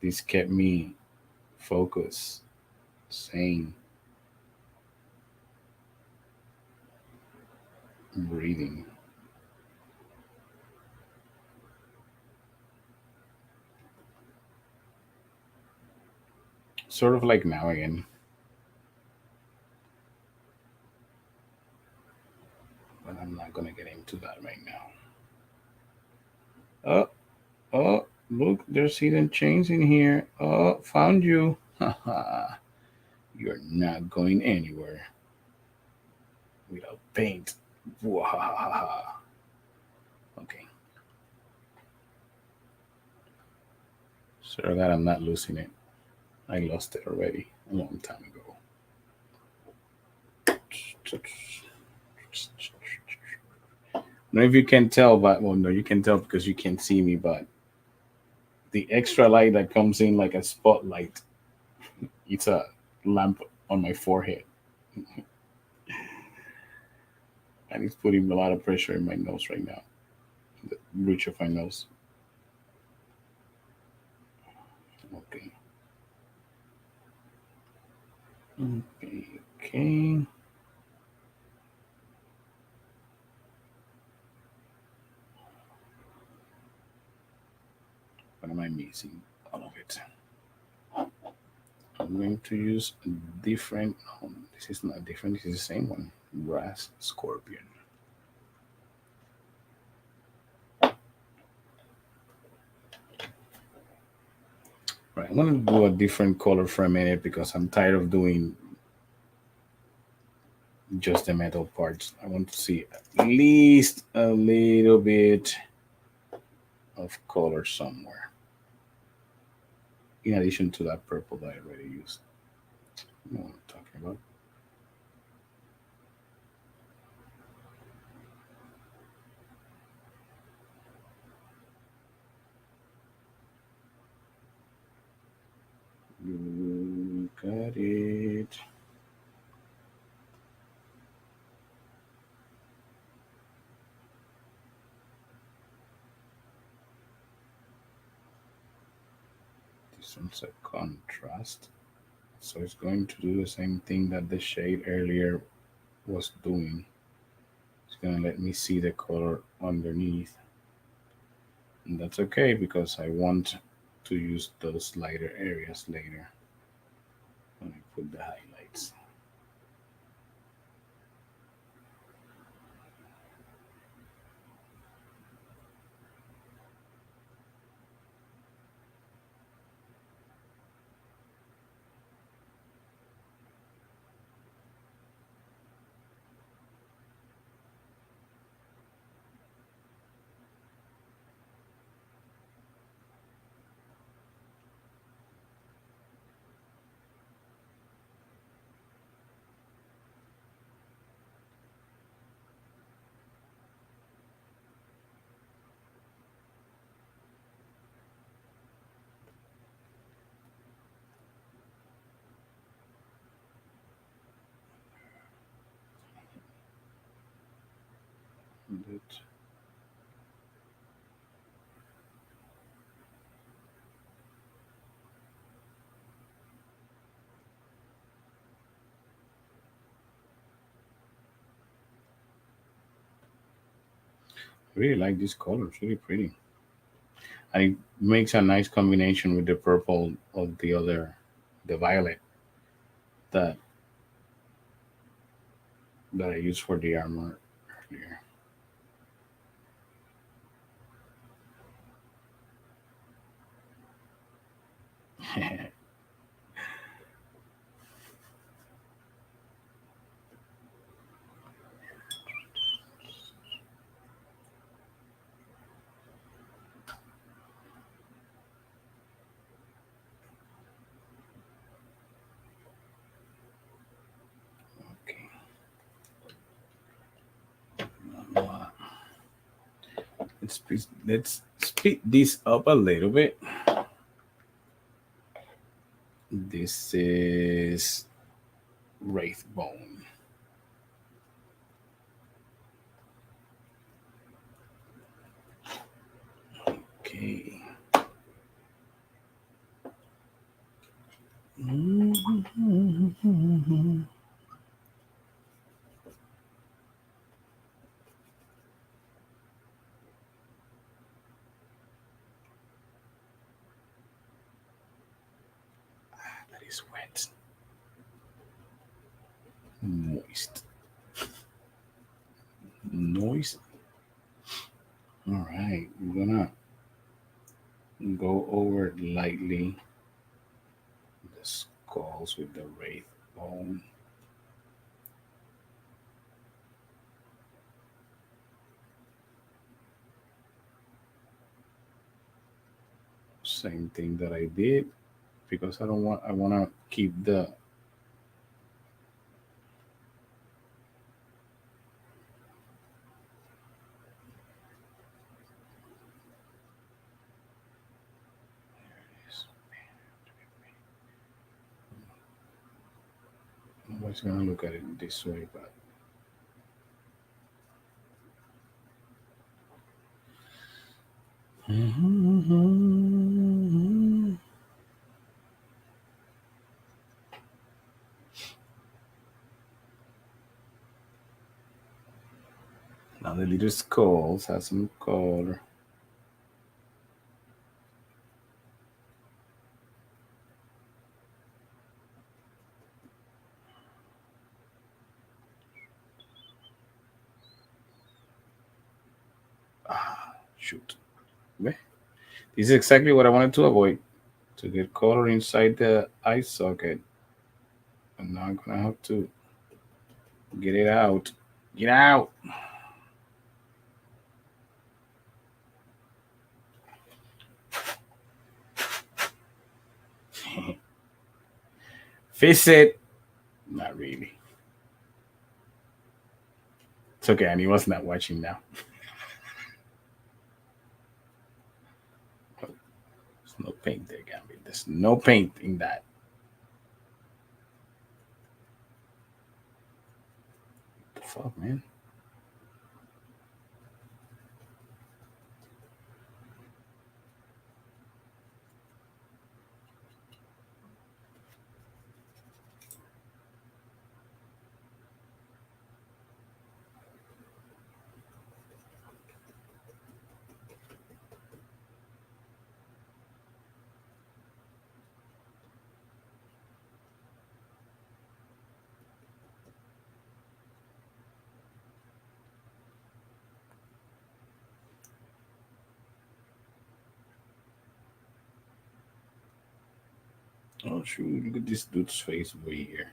Speaker 1: this kept me focused, sane, breathing. sort of like now again. But I'm not gonna get into that right now. Oh, look, there's hidden chains in here. Oh, found you. Haha. You're not going anywhere without paint. Wahahaha. Okay. So that I'm not losing it. I lost it already a long time ago. I don't know if you can tell, but well, no, you can tell because you can't see me. But the extra light that comes in like a spotlight, it's a lamp on my forehead, and it's putting a lot of pressure in my nose right now, the bridge of my nose. Okay, okay, okay. What am I missing? All of it. I'm going to use a different. Oh, this is not different. This is the same one. Brass scorpion. Right, I'm gonna do a different color for a minute because I'm tired of doing just the metal parts. I want to see at least a little bit of color somewhere. In addition to that purple that I already used. You know what I'm talking about. You got it. This one's a contrast. So it's going to do the same thing that the shade earlier was doing. It's going to let me see the color underneath. And that's okay because I want to use those lighter areas later when I put the highlights. But I really like this color. It's really pretty. And it makes a nice combination with the purple of the other, the violet that I used for the armor earlier. Okay. Let's speed this up a little bit. This is Wraithbone. Okay. is wet. Moist. Noise. All right, we're gonna go over lightly the skulls with the wraith bone. Same thing that I did because I want to keep the nobody's gonna look at it this way, but now the little skulls have some color. Ah, shoot. This is exactly what I wanted to avoid. To get color inside the eye socket. And now I'm gonna have to get it out. Get out! Fix it! Not really. It's okay, and he was not watching now. There's no paint there, Gambit. There's no paint in that. What the fuck, man? Oh shoot, look at this dude's face over here.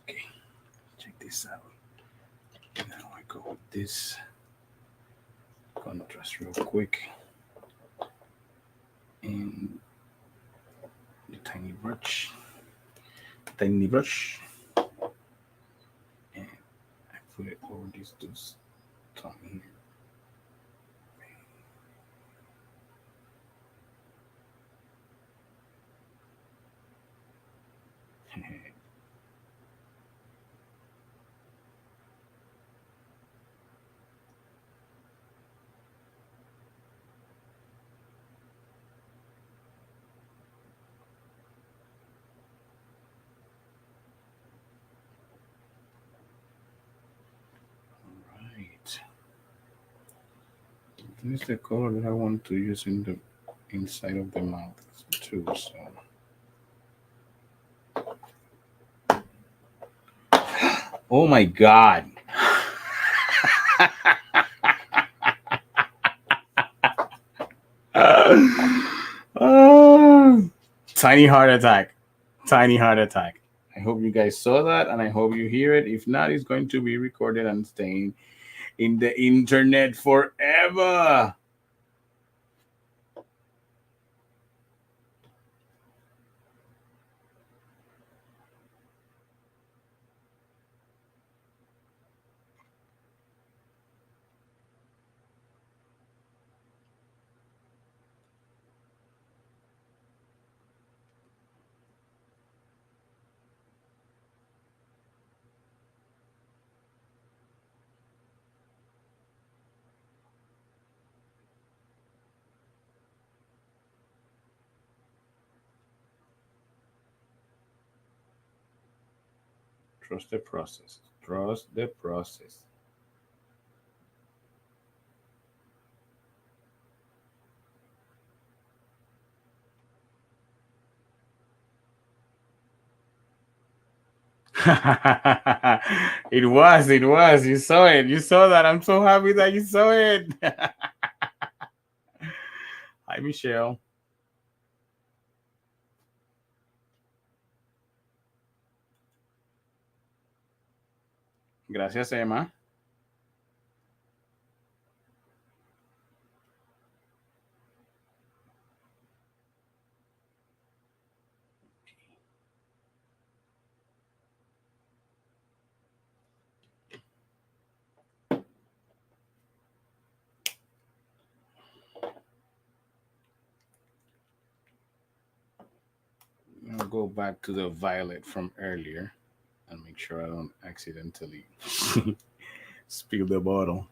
Speaker 1: Okay, check this out. Now I go with this contrast real quick. And the tiny brush. Tiny brush. And I put it over this dude's tongue here. Right. This is the color that I want to use in the inside of the mouth too. So oh my god. Oh, tiny heart attack. Tiny heart attack. I hope you guys saw that and I hope you hear it. If not, it's going to be recorded and staying in the internet forever. Trust the process. Trust the process. It was, it was. You saw it. You saw that. I'm so happy that you saw it. Hi, Michelle. Gracias, Emma. I'll go back to the violet from earlier and make sure I don't accidentally spill the bottle.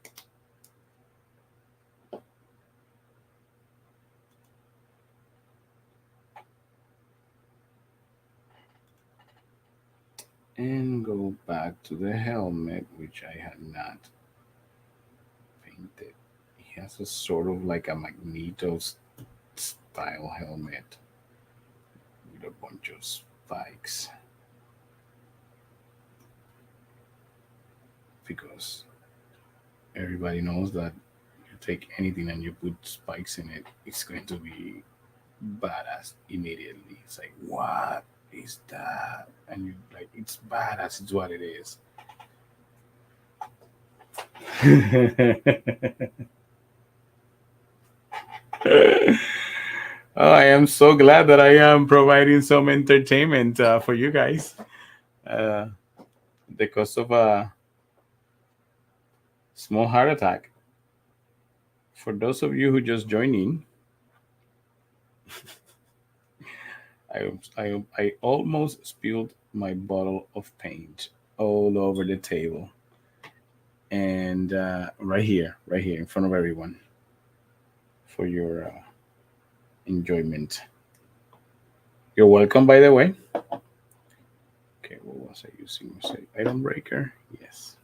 Speaker 1: And go back to the helmet, which I had not painted. He has a sort of like a Magneto style helmet with a bunch of spikes. Because everybody knows that you take anything and you put spikes in it, it's going to be badass immediately. It's like, what is that? And you like, it's badass. It's what it is. Oh, I am so glad that I am providing some entertainment for you guys. Uh, the cost of a small heart attack. For those of you who just joined in, I almost spilled my bottle of paint all over the table. And right here in front of everyone for your enjoyment. You're welcome, by the way. Okay, what was I using? Was it Iron Breaker? Yes.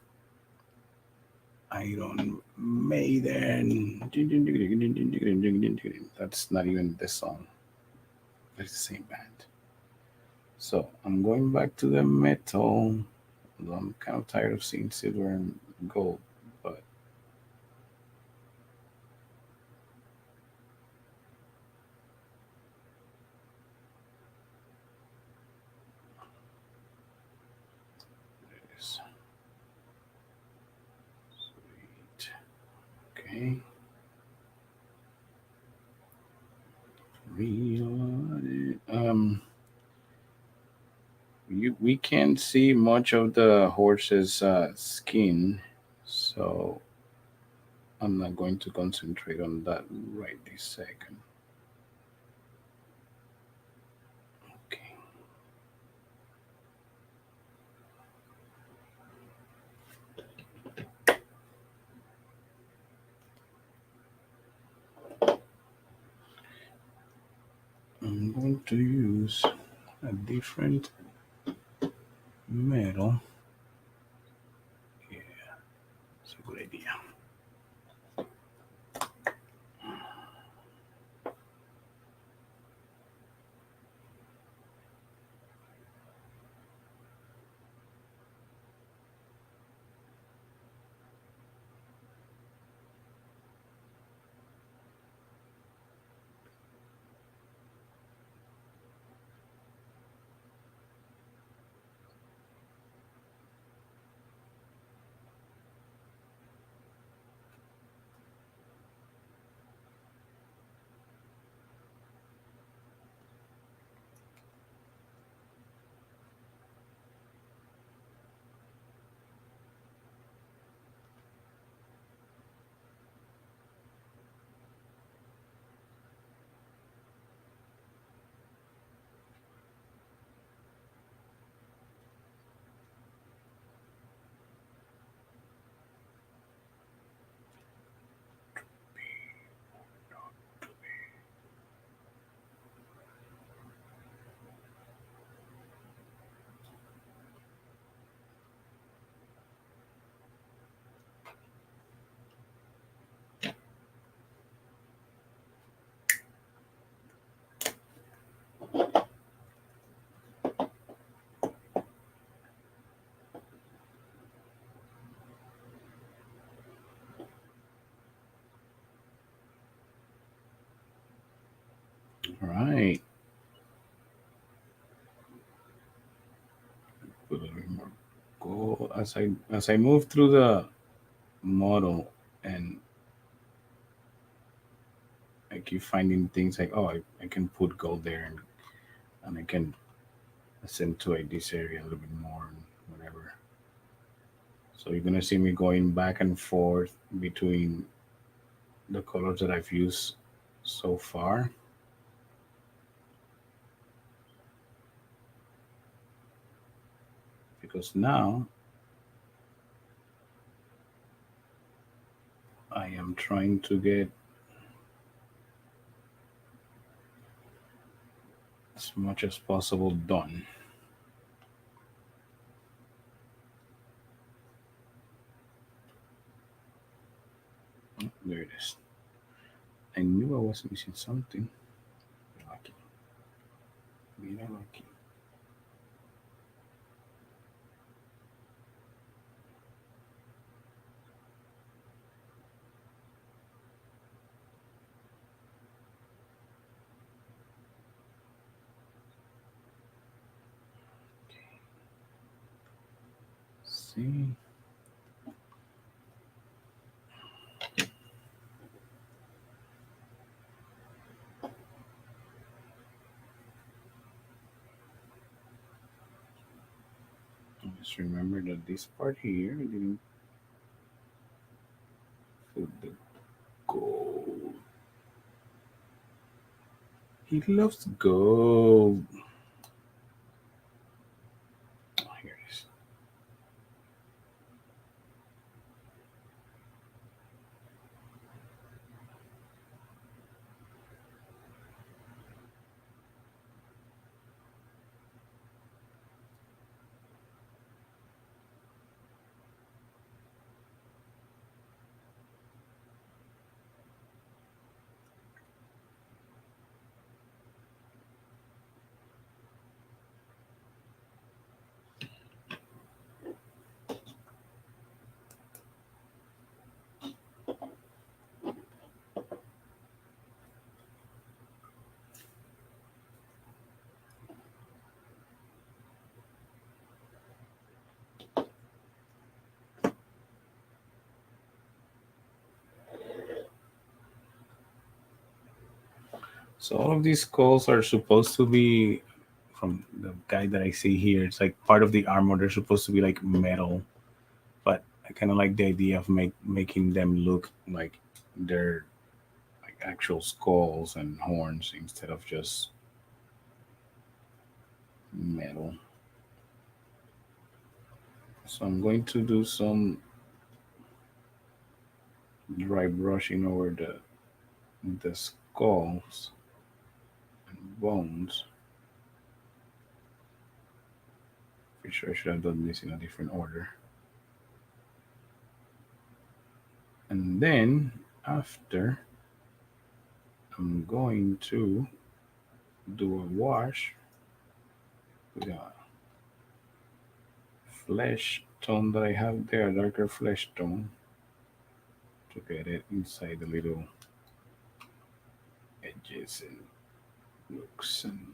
Speaker 1: Iron Maiden. That's not even the song. It's the same band. So I'm going back to the metal. I'm kind of tired of seeing silver and gold, but it is. Sweet. Okay. Reload it. We can't see much of the horse's skin, so I'm not going to concentrate on that right this second. Okay. I'm going to use a different metal. Yeah, it's a good idea. Right. Put a little bit more gold as I move through the model, and I keep finding things like, oh, I can put gold there, and I can accentuate this area a little bit more and whatever. So you're gonna see me going back and forth between the colors that I've used so far, because now I am trying to get as much as possible done. Oh, there it is. I knew I was missing something. Lucky. Mira lucky. See? Just remember that this part here I didn't put the gold. He loves gold. Oh, here it is. So all of these skulls are supposed to be, from the guy that I see here, it's like part of the armor. They're supposed to be like metal, but I kind of like the idea of making them look like they're like actual skulls and horns instead of just metal. So I'm going to do some dry brushing over the skulls and bones. For sure, I should have done this in a different order. And then after, I'm going to do a wash with a flesh tone that I have there, a darker flesh tone, to get it inside the little edges and nooks and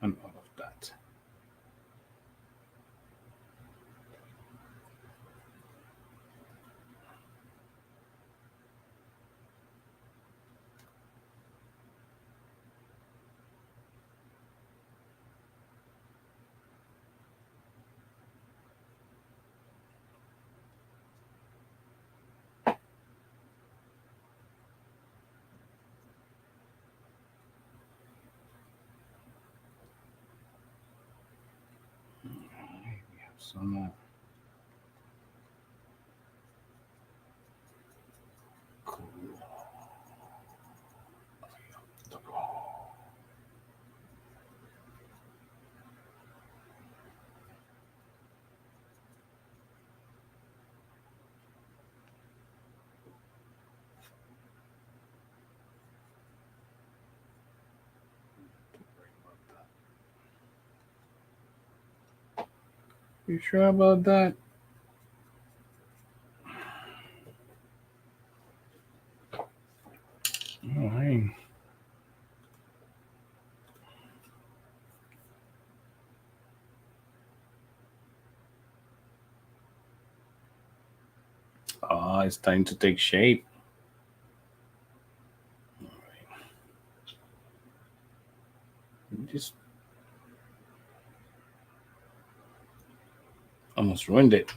Speaker 1: all of that. Alright, we have some cool. You sure about that? Alright. It's time to take shape. Just almost ruined it.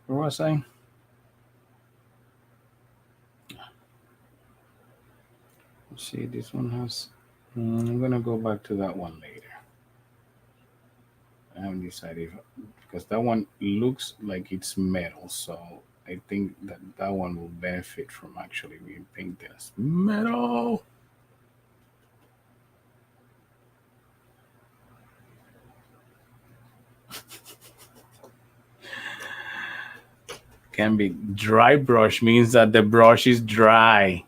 Speaker 1: Where was I? Let's see, this one has. I'm gonna go back to that one later. I haven't decided because that one looks like it's metal, so I think that that one will benefit from actually being painted as metal. Can be dry brush means that the brush is dry.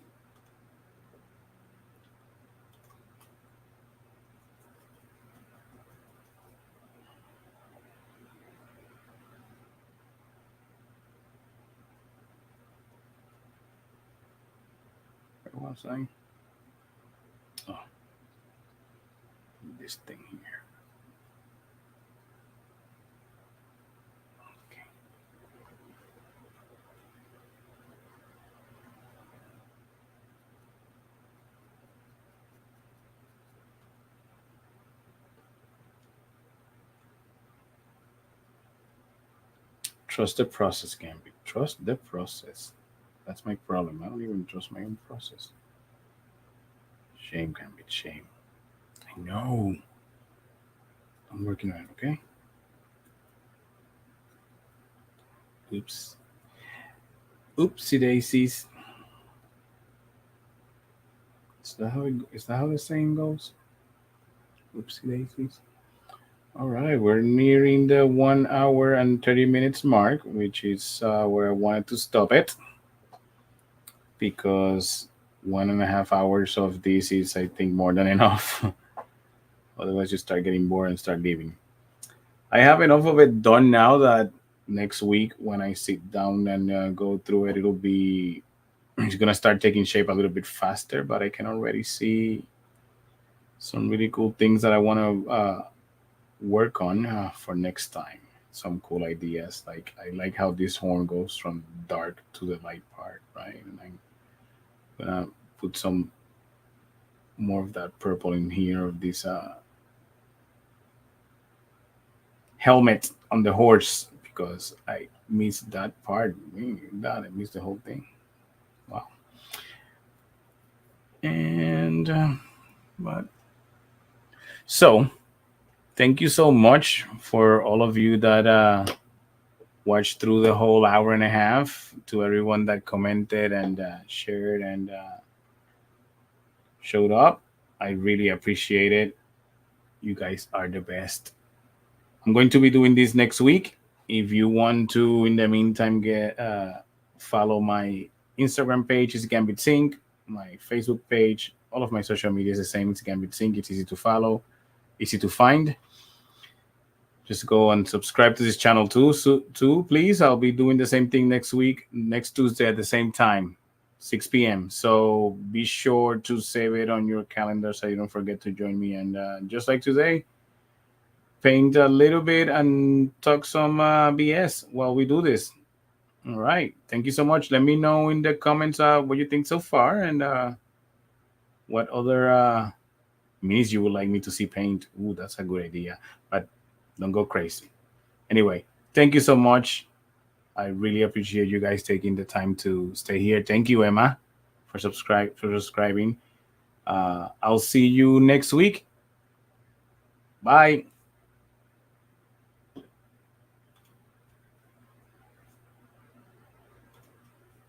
Speaker 1: What was I? Oh, this thing here. Okay. Trust the process, Gambit. Trust the process. That's my problem. I don't even trust my own process. Shame, Gambit. Shame. I know. I'm working on it. Okay. Oops. Oopsie daisies. Is that how the saying goes? Oopsie daisies. All right, we're nearing the 1 hour and 30 minutes mark, which is where I wanted to stop it because 1.5 hours of this is, I think, more than enough. Otherwise, you start getting bored and start leaving. I have enough of it done now that next week when I sit down and go through it, it'll be it's gonna start taking shape a little bit faster. But I can already see some really cool things that I want to work on for next time. Some cool ideas. Like I like how this horn goes from dark to the light part, right? And I'm gonna put some more of that purple in here of this helmet on the horse because I missed that part. God, I missed the whole thing. Wow. And but so thank you so much for all of you that watched through the whole hour and a half. To everyone that commented and shared and showed up, I really appreciate it. You guys are the best. I'm going to be doing this next week. If you want to, in the meantime, get follow my Instagram page is Gambit Sync, my Facebook page, all of my social media is the same. It's Gambit Sync. It's easy to follow, easy to find. Just go and subscribe to this channel too. Too, please. I'll be doing the same thing next week, next Tuesday at the same time, 6 p.m. So be sure to save it on your calendar so you don't forget to join me. And just like today, paint a little bit and talk some BS while we do this. All right. Thank you so much. Let me know in the comments what you think so far and what other minis you would like me to see paint. Ooh, that's a good idea. But don't go crazy. Anyway, thank you so much. I really appreciate you guys taking the time to stay here. Thank you, Emma, for subscribing. I'll see you next week. Bye.